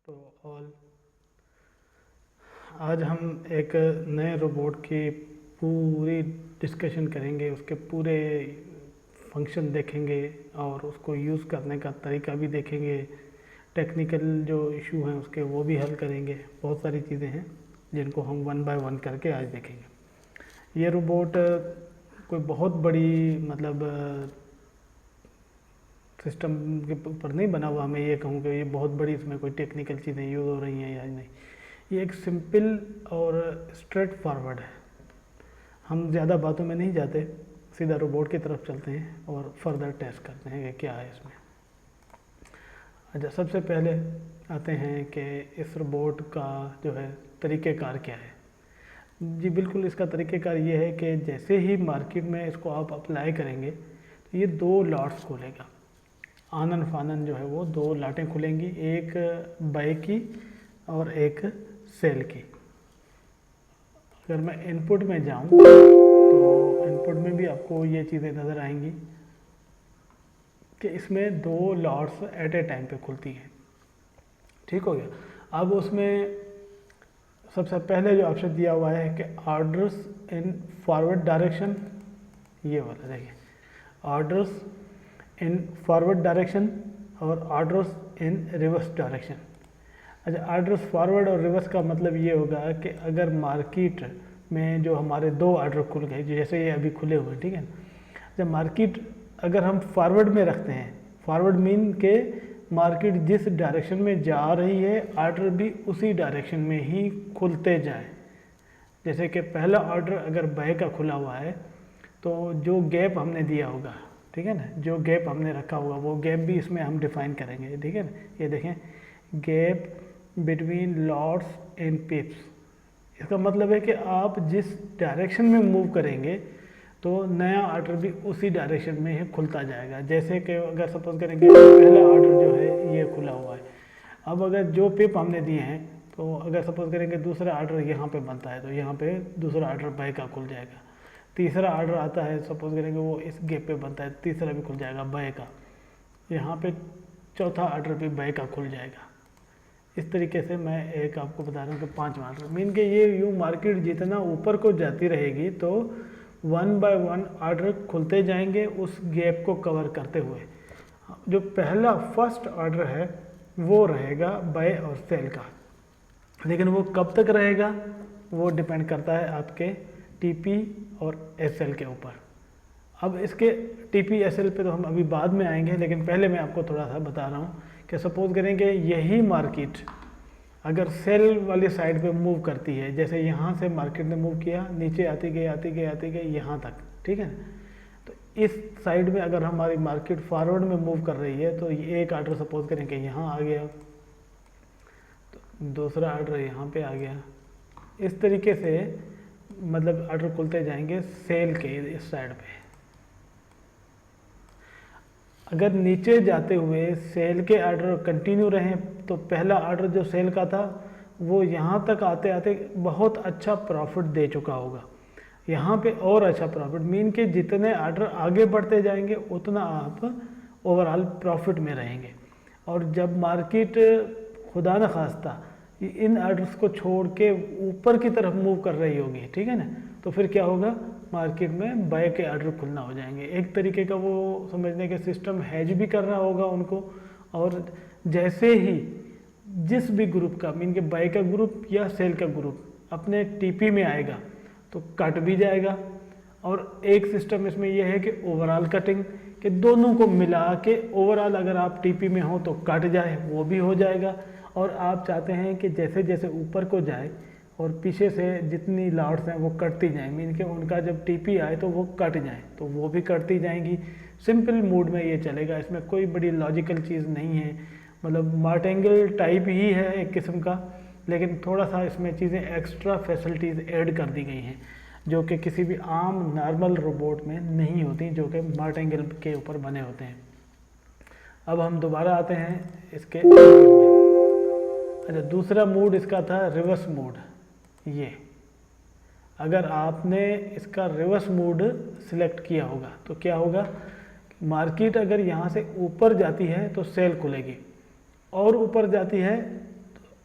तो ऑल आज हम एक नए रोबोट की पूरी डिस्कशन करेंगे, उसके पूरे फंक्शन देखेंगे और उसको यूज़ करने का तरीका भी देखेंगे। टेक्निकल जो इशू हैं उसके वो भी हल करेंगे। बहुत सारी चीज़ें हैं जिनको हम वन बाय वन करके आज देखेंगे। ये रोबोट कोई बहुत बड़ी सिस्टम के ऊपर नहीं बना हुआ। मैं ये कहूँ कि ये बहुत बड़ी इसमें कोई टेक्निकल चीज़ें यूज़ हो रही हैं या नहीं। ये एक सिंपल और स्ट्रेट फॉरवर्ड है। हम ज़्यादा बातों में नहीं जाते, सीधा रोबोट की तरफ चलते हैं और फर्दर टेस्ट करते हैं कि क्या है इसमें। अच्छा, सबसे पहले आते हैं कि इस रोबोट का जो है तरीक़ेकार क्या है। जी बिल्कुल, इसका तरीक़ेकार ये है कि जैसे ही मार्केट में इसको आप अप्लाई करेंगे तो ये दो लॉट्स खोलेगा। आनन फानन जो है वो दो लाटें खुलेंगी, एक बाय की और एक सेल की। अगर मैं इनपुट में जाऊं तो इनपुट में भी आपको ये चीज़ें नज़र आएंगी कि इसमें दो लॉट्स एट ए टाइम पे खुलती हैं। ठीक हो गया। अब उसमें सबसे पहले जो ऑप्शन दिया हुआ है कि ऑर्डर्स इन फॉरवर्ड डायरेक्शन, ये वाला देखिए, ऑर्डर्स इन फॉरवर्ड डायरेक्शन और ऑर्डर्स इन रिवर्स डायरेक्शन। अच्छा, ऑर्डर्स फॉरवर्ड और रिवर्स का मतलब ये होगा कि अगर मार्केट में जो हमारे दो ऑर्डर खुल गए, जैसे ये अभी खुले हुए, ठीक है ना, जब मार्केट अगर हम फॉरवर्ड में रखते हैं, फॉरवर्ड मीन के मार्केट जिस डायरेक्शन में जा रही है ऑर्डर भी उसी डायरेक्शन में ही खुलते जाए। जैसे कि पहला ऑर्डर अगर बाय का खुला हुआ है तो जो गैप हमने दिया होगा, ठीक है ना, जो गैप हमने रखा होगा वो गैप भी इसमें हम डिफाइन करेंगे। ठीक है ना, ये देखें, गैप बिटवीन लॉट्स एंड पिप्स। इसका मतलब है कि आप जिस डायरेक्शन में मूव करेंगे तो नया ऑर्डर भी उसी डायरेक्शन में ही खुलता जाएगा। जैसे कि अगर सपोज करेंगे पहला ऑर्डर जो है ये खुला हुआ है, अब अगर जो पिप हमने दिए हैं तो अगर सपोज करेंगे दूसरा ऑर्डर यहाँ पे बनता है तो यहाँ पे दूसरा ऑर्डर बाय का खुल जाएगा। तीसरा ऑर्डर आता है, सपोज करेंगे वो इस गैप पे बनता है, तीसरा भी खुल जाएगा बाय का। यहाँ पे चौथा ऑर्डर भी बाय का खुल जाएगा। इस तरीके से मैं एक आपको बता रहा हूँ कि 5 ऑर्डर मीन के ये यूँ मार्केट जितना ऊपर को जाती रहेगी तो वन बाय वन ऑर्डर खुलते जाएंगे उस गैप को कवर करते हुए। जो पहला फर्स्ट ऑर्डर है वो रहेगा बाय और सेल का, लेकिन वो कब तक रहेगा वो डिपेंड करता है आपके टीपी और एसएल के ऊपर। अब इसके टीपी एसएल पे तो हम अभी बाद में आएंगे, लेकिन पहले मैं आपको थोड़ा सा बता रहा हूँ कि सपोज करेंगे यही मार्केट अगर सेल वाली साइड पे मूव करती है, जैसे यहाँ से मार्केट ने मूव किया, नीचे आती गई यहाँ तक, ठीक है ना, तो इस साइड में अगर हमारी मार्केट फॉरवर्ड में मूव कर रही है तो ये एक ऑर्डर सपोज करेंगे यहाँ आ गया, तो दूसरा ऑर्डर यहाँ पे आ गया। इस तरीके से मतलब ऑर्डर खुलते जाएंगे सेल के इस साइड पे। अगर नीचे जाते हुए सेल के ऑर्डर कंटिन्यू रहें तो पहला ऑर्डर जो सेल का था वो यहाँ तक आते आते बहुत अच्छा प्रॉफिट दे चुका होगा, यहाँ पे और अच्छा प्रॉफिट मीन के जितने ऑर्डर आगे बढ़ते जाएंगे उतना आप ओवरऑल प्रॉफिट में रहेंगे। और जब मार्केट खुदा न खास्ता इन ऑर्डर्स को छोड़ के ऊपर की तरफ मूव कर रही होगी, ठीक है ना, तो फिर क्या होगा, मार्केट में बाय के ऑर्डर खुलना हो जाएंगे। एक तरीके का वो समझने के सिस्टम हेज भी कर रहा होगा उनको। और जैसे ही जिस भी ग्रुप का मीन के बाय का ग्रुप या सेल का ग्रुप अपने टीपी में आएगा तो कट भी जाएगा। और एक सिस्टम इसमें यह है कि ओवरऑल कटिंग, कि दोनों को मिला के ओवरऑल अगर आप टीपी में हो तो कट जाए वो भी हो जाएगा। और आप चाहते हैं कि जैसे जैसे ऊपर को जाए और पीछे से जितनी लॉट्स हैं वो कटती जाएं, मीन के उनका जब टीपी आए तो वो कट जाए तो वो भी कटती जाएंगी। सिंपल मोड में ये चलेगा, इसमें कोई बड़ी लॉजिकल चीज़ नहीं है, मतलब मार्टेंगल टाइप ही है एक किस्म का, लेकिन थोड़ा सा इसमें चीज़ें एक्स्ट्रा फैसिलिटीज़ ऐड कर दी गई हैं जो कि किसी भी आम नॉर्मल रोबोट में नहीं होती, जो कि मार्टेंगल के ऊपर बने होते हैं। अब हम दोबारा आते हैं इसके में। अच्छा, दूसरा मोड इसका था रिवर्स मोड। ये अगर आपने इसका रिवर्स मोड सिलेक्ट किया होगा तो क्या होगा, मार्केट अगर यहाँ से ऊपर जाती है तो सेल खुलेगी और ऊपर जाती है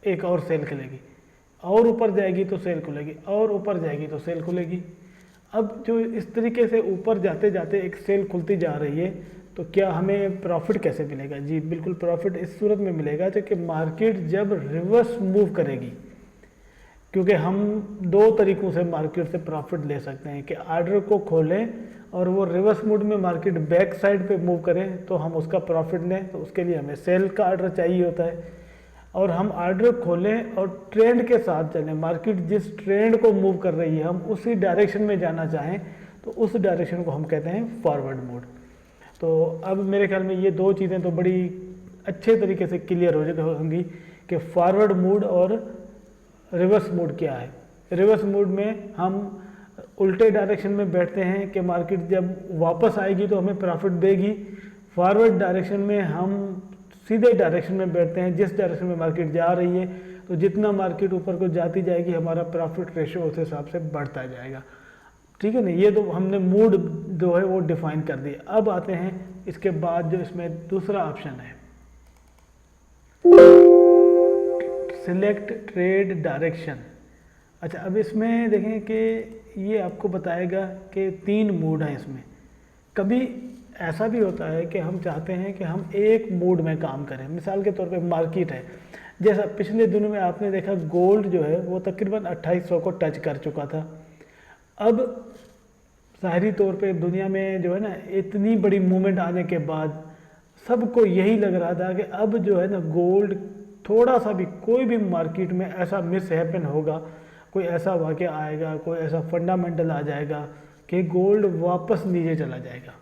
एक और सेल खुलेगी, और ऊपर जाएगी तो सेल खुलेगी, और ऊपर जाएगी तो सेल खुलेगी। अब जो इस तरीके से ऊपर जाते जाते एक सेल खुलती जा रही है, तो क्या हमें प्रॉफिट कैसे मिलेगा? जी बिल्कुल, प्रॉफिट इस सूरत में मिलेगा कि मार्केट जब रिवर्स मूव करेगी, क्योंकि हम दो तरीक़ों से मार्केट से प्रॉफिट ले सकते हैं कि आर्डर को खोलें और वो रिवर्स मूड में मार्केट बैक साइड पे मूव करें तो हम उसका प्रॉफिट लें, तो उसके लिए हमें सेल का आर्डर चाहिए होता है। और हम आर्डर खोलें और ट्रेंड के साथ चलें, मार्केट जिस ट्रेंड को मूव कर रही है हम उसी डायरेक्शन में जाना चाहें तो उस डायरेक्शन को हम कहते हैं फॉरवर्ड मूड। तो अब मेरे ख्याल में ये दो चीज़ें तो बड़ी अच्छे तरीके से क्लियर हो होंगी कि फॉरवर्ड मूड और रिवर्स मूड क्या है। रिवर्स मूड में हम उल्टे डायरेक्शन में बैठते हैं कि मार्केट जब वापस आएगी तो हमें प्रॉफिट देगी। फॉरवर्ड डायरेक्शन में हम सीधे डायरेक्शन में बैठते हैं, जिस डायरेक्शन में मार्केट जा रही है तो जितना मार्केट ऊपर को जाती जाएगी हमारा प्रॉफिट रेशियो उस हिसाब से बढ़ता जाएगा। ठीक है ना, ये तो हमने मूड जो है वो डिफाइन कर दिया। अब आते हैं इसके बाद जो इसमें दूसरा ऑप्शन है, सिलेक्ट ट्रेड डायरेक्शन। अच्छा, अब इसमें देखें कि ये आपको बताएगा कि 3 मूड हैं इसमें। कभी ऐसा भी होता है कि हम चाहते हैं कि हम एक मूड में काम करें, मिसाल के तौर पे मार्केट है, जैसा पिछले दिनों में आपने देखा गोल्ड जो है वो तकरीबन 2800 को टच कर चुका था। अब ज़ाहरी तौर पे दुनिया में जो है ना इतनी बड़ी मूवमेंट आने के बाद सबको यही लग रहा था कि अब जो है ना गोल्ड थोड़ा सा भी कोई भी मार्केट में ऐसा मिस हैपन होगा, कोई ऐसा वाक़या आएगा, कोई ऐसा फंडामेंटल आ जाएगा कि गोल्ड वापस नीचे चला जाएगा।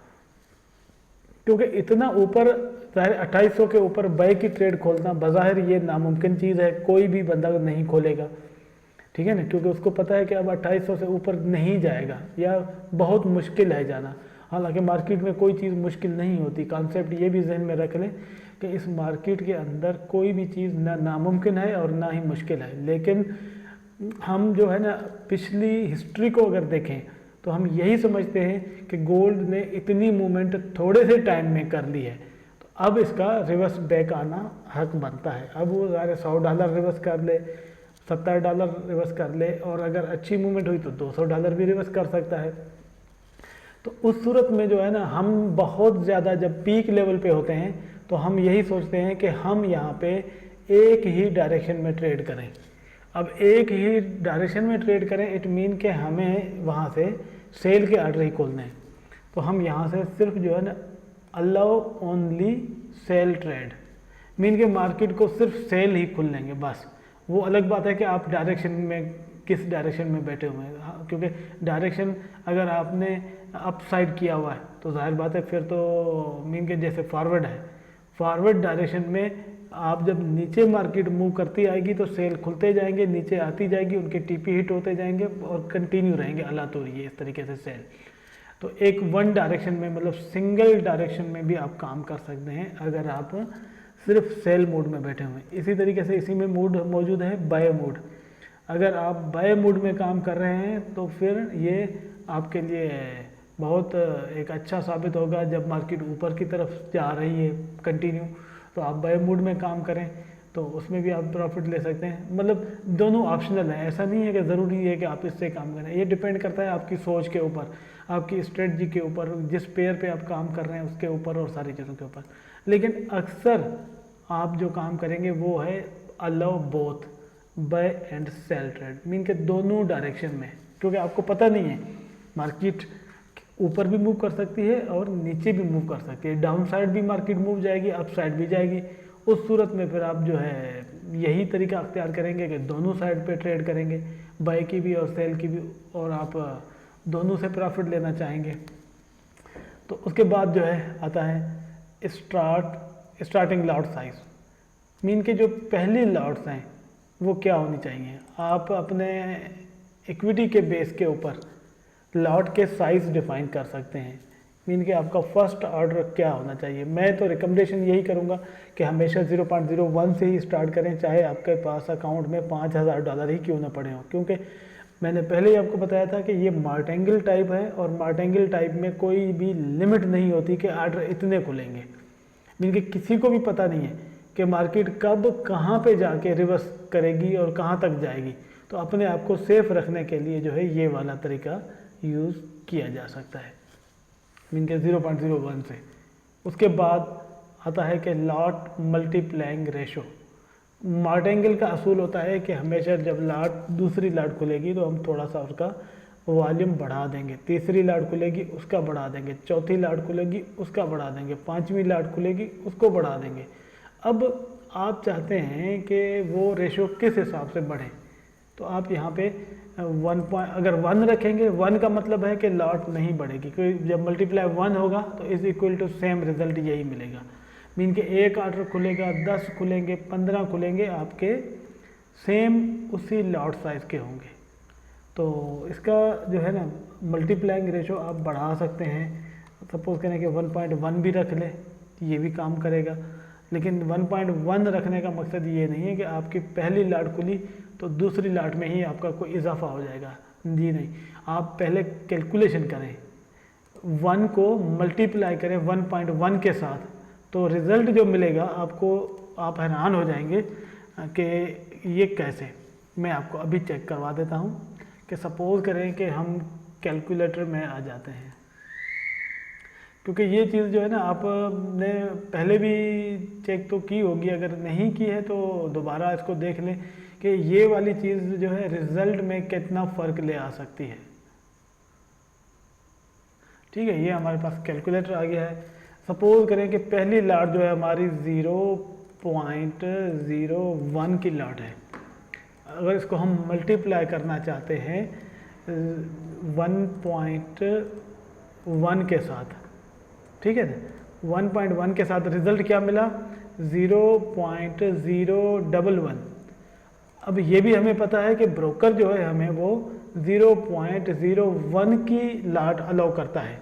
क्योंकि इतना ऊपर ज़ाहिर 2800 के ऊपर बाय की ट्रेड खोलना बज़ाहिर ये नामुमकिन चीज़ है, कोई भी बंदा नहीं खोलेगा। ठीक है ना, क्योंकि उसको पता है कि अब 2800 से ऊपर नहीं जाएगा या बहुत मुश्किल है जाना। हालांकि मार्केट में कोई चीज़ मुश्किल नहीं होती, कॉन्सेप्ट ये भी जहन में रख लें कि इस मार्केट के अंदर कोई भी चीज़ ना नामुमकिन है और ना ही मुश्किल है। लेकिन हम जो है ना पिछली हिस्ट्री को अगर देखें तो हम यही समझते हैं कि गोल्ड ने इतनी मूवमेंट थोड़े से टाइम में कर ली है, तो अब इसका रिवर्स बैक आना हक बनता है। अब वो $100 रिवर्स कर ले, $70 रिवर्स कर ले, और अगर अच्छी मूवमेंट हुई तो $200 भी रिवर्स कर सकता है। तो उस सूरत में जो है ना हम बहुत ज़्यादा जब पीक लेवल पे होते हैं तो हम यही सोचते हैं कि हम यहाँ पे एक ही डायरेक्शन में ट्रेड करें। अब एक ही डायरेक्शन में ट्रेड करें इट मीन कि हमें वहाँ से सेल के आर्डर ही खोलने हैं। तो हम यहाँ से सिर्फ जो है ना allow only sell trade, mean के मार्केट को सिर्फ सेल ही खुल लेंगे बस। वो अलग बात है कि आप डायरेक्शन में किस डायरेक्शन में बैठे हुए हैं, क्योंकि डायरेक्शन अगर आपने अप साइड किया हुआ है तो जाहिर बात है फिर तो मीन के जैसे फॉरवर्ड है, फॉरवर्ड डायरेक्शन में आप जब नीचे मार्केट मूव करती आएगी तो सेल खुलते जाएंगे, नीचे आती जाएगी, उनके टीपी हिट होते जाएंगे और कंटिन्यू रहेंगे अल्लाह तो ये इस तरीके से सेल। तो एक वन डायरेक्शन में मतलब सिंगल डायरेक्शन में भी आप काम कर सकते हैं अगर आप सिर्फ सेल मोड में बैठे हुए हैं। इसी तरीके से इसी में मूड मौजूद है बाय मोड। अगर आप बाय मोड में काम कर रहे हैं तो फिर ये आपके लिए बहुत एक अच्छा साबित होगा। जब मार्केट ऊपर की तरफ जा रही है कंटिन्यू तो आप बाय मोड में काम करें तो उसमें भी आप प्रॉफिट ले सकते हैं। मतलब दोनों ऑप्शनल है, ऐसा नहीं है कि ज़रूरी है कि आप इससे काम करें। ये डिपेंड करता है आपकी सोच के ऊपर, आपकी स्ट्रेटजी के ऊपर, जिस पेयर पे आप काम कर रहे हैं उसके ऊपर और सारी चीज़ों के ऊपर। लेकिन अक्सर आप जो काम करेंगे वो है allow both buy and sell trade, mean के दोनों डायरेक्शन में, क्योंकि आपको पता नहीं है मार्केट ऊपर भी मूव कर सकती है और नीचे भी मूव कर सकती है। डाउन साइड भी मार्केट मूव जाएगी, अप साइड भी जाएगी। उस सूरत में फिर आप जो है यही तरीका अख्तियार करेंगे कि दोनों साइड पे ट्रेड करेंगे, बाय की भी और सेल की भी, और आप दोनों से प्रॉफिट लेना चाहेंगे। तो उसके बाद जो है आता है स्टार्टिंग लॉट साइज, मीन के जो पहली लॉट्स हैं वो क्या होनी चाहिए। आप अपने इक्विटी के बेस के ऊपर लॉट के साइज़ डिफाइन कर सकते हैं, मीन कि आपका फर्स्ट ऑर्डर क्या होना चाहिए। मैं तो रिकमेंडेशन यही करूंगा कि हमेशा 0.01 से ही स्टार्ट करें, चाहे आपके पास अकाउंट में $5000 ही क्यों ना पड़े हों। क्योंकि मैंने पहले ही आपको बताया था कि ये मार्टेंगल टाइप है और मार्टेंगल टाइप में कोई भी लिमिट नहीं होती कि ऑर्डर इतने खुलेंगे, मीन कि किसी को भी पता नहीं है कि मार्केट कब कहाँ पे जाके रिवर्स करेगी और कहाँ तक जाएगी। तो अपने आप को सेफ रखने के लिए जो है ये वाला तरीका यूज़ किया जा सकता है, मीन के 0.01 से। उसके बाद आता है कि लॉट मल्टीप्लाइंग रेशो। मार्टेंगल का असूल होता है कि हमेशा जब लाट दूसरी लाट खुलेगी तो हम थोड़ा सा उसका वॉल्यूम बढ़ा देंगे, तीसरी लाट खुलेगी उसका बढ़ा देंगे, चौथी लाट खुलेगी उसका बढ़ा देंगे, पांचवी लाट खुलेगी उसको बढ़ा देंगे। अब आप चाहते हैं कि वो रेशो किस हिसाब से बढ़े, तो आप यहाँ पे अगर 1 रखेंगे, 1 का मतलब है कि लॉट नहीं बढ़ेगी, क्योंकि जब मल्टीप्लाई 1 होगा तो is equal to same result यही मिलेगा। मीन के एक ऑर्डर खुलेगा, 10 खुलेंगे, 15 खुलेंगे, आपके सेम उसी लॉट साइज के होंगे। तो इसका जो है ना मल्टीप्लाइंग रेशो आप बढ़ा सकते हैं। सपोज करें कि 1.1 भी रख लें, ये भी काम करेगा। लेकिन 1.1 रखने का मकसद ये नहीं है कि आपकी पहली लाट खुली तो दूसरी लाट में ही आपका कोई इजाफा हो जाएगा, जी नहीं। आप पहले कैलकुलेशन करें, 1 को मल्टीप्लाई करें 1.1 के साथ, तो रिज़ल्ट जो मिलेगा आपको, आप हैरान हो जाएंगे कि ये कैसे। मैं आपको अभी चेक करवा देता हूँ कि सपोज़ करें कि हम कैलकुलेटर में आ जाते हैं, क्योंकि ये चीज़ जो है ना आपने पहले भी चेक तो की होगी, अगर नहीं की है तो दोबारा इसको देख लें कि ये वाली चीज़ जो है रिज़ल्ट में कितना फ़र्क ले आ सकती है। ठीक है, ये हमारे पास कैलकुलेटर आ गया है। सपोज करें कि पहली लाट जो है हमारी 0.01 की लाट है। अगर इसको हम मल्टीप्लाई करना चाहते हैं 1.1 के साथ, ठीक है ना, 1.1 के साथ रिजल्ट क्या मिला, 0.011। अब ये भी हमें पता है कि ब्रोकर जो है हमें वो 0.01 की लाट अलाउ करता है,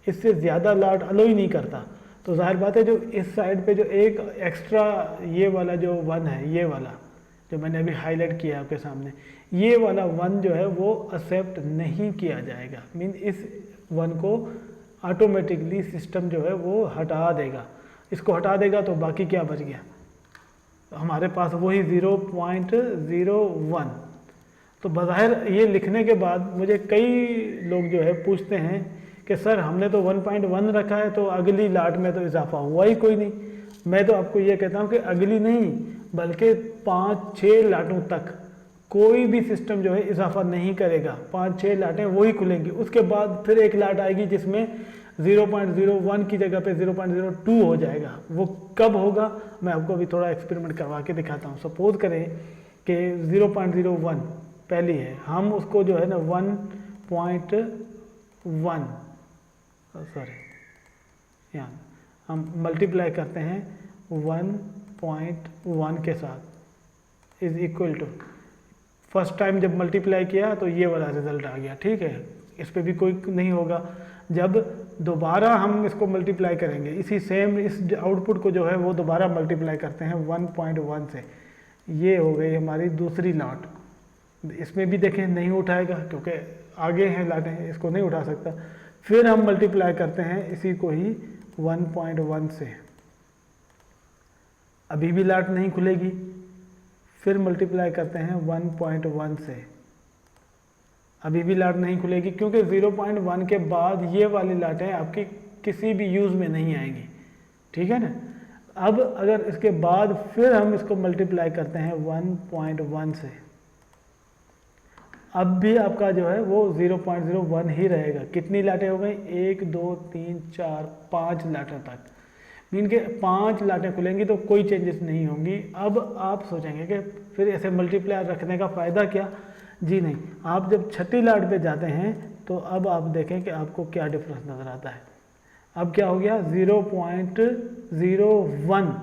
इससे ज़्यादा लाट अलाउ ही नहीं करता। तो जाहिर बात है जो इस साइड पे जो एक एक्स्ट्रा ये वाला जो 1 है, ये वाला जो मैंने अभी हाईलाइट किया आपके सामने, ये वाला 1 जो है वो एक्सेप्ट नहीं किया जाएगा। मीन इस 1 को ऑटोमेटिकली सिस्टम जो है वो हटा देगा। इसको हटा देगा तो बाकी क्या बच गया, हमारे पास वही 0.01। तो बज़ाहिर ये लिखने के बाद मुझे कई लोग जो है पूछते हैं कि सर हमने तो 1.1 रखा है तो अगली लाट में तो इजाफा हुआ ही कोई नहीं। मैं तो आपको ये कहता हूँ कि अगली नहीं बल्कि 5-6 लाटों तक कोई भी सिस्टम जो है इजाफा नहीं करेगा। 5-6 लाटें वही खुलेंगी, उसके बाद फिर एक लाट आएगी जिसमें 0.01 की जगह पे 0.02 हो जाएगा। वो कब होगा मैं आपको अभी थोड़ा एक्सपेरिमेंट करवा के दिखाता हूँ। सपोज करें कि 0.01 पहली है, हम उसको जो है ना 1.1 सॉरी यहाँ हम मल्टीप्लाई करते हैं 1.1 के साथ, is equal to, first time जब मल्टीप्लाई किया तो ये वाला रिजल्ट आ गया। ठीक है, इस पे भी कोई नहीं होगा। जब दोबारा हम इसको मल्टीप्लाई करेंगे, इसी सेम इस आउटपुट को जो है वो दोबारा मल्टीप्लाई करते हैं 1.1 से, ये हो गई हमारी दूसरी लाट। इसमें भी देखें नहीं उठाएगा क्योंकि आगे हैं लाटें, इसको नहीं उठा सकता। फिर हम मल्टीप्लाई करते हैं इसी को ही 1.1 से, अभी भी लाट नहीं खुलेगी। फिर मल्टीप्लाई करते हैं 1.1 से, अभी भी लाट नहीं खुलेगी, क्योंकि 0.1 के बाद ये वाली लाटें आपकी किसी भी यूज़ में नहीं आएंगी। ठीक है ना। अब अगर इसके बाद फिर हम इसको मल्टीप्लाई करते हैं 1.1 से, अब भी आपका जो है वो 0.01 ही रहेगा। कितनी लाटें हो गई, 1 2 3 4 5 लाटें तक, मीन के 5 लाटें खुलेंगी तो कोई चेंजेस नहीं होंगी। अब आप सोचेंगे कि फिर ऐसे मल्टीप्लाई रखने का फ़ायदा क्या, जी नहीं। आप जब छठी लाट पे जाते हैं तो अब आप देखें कि आपको क्या डिफरेंस नज़र आता है। अब क्या हो गया 0.01,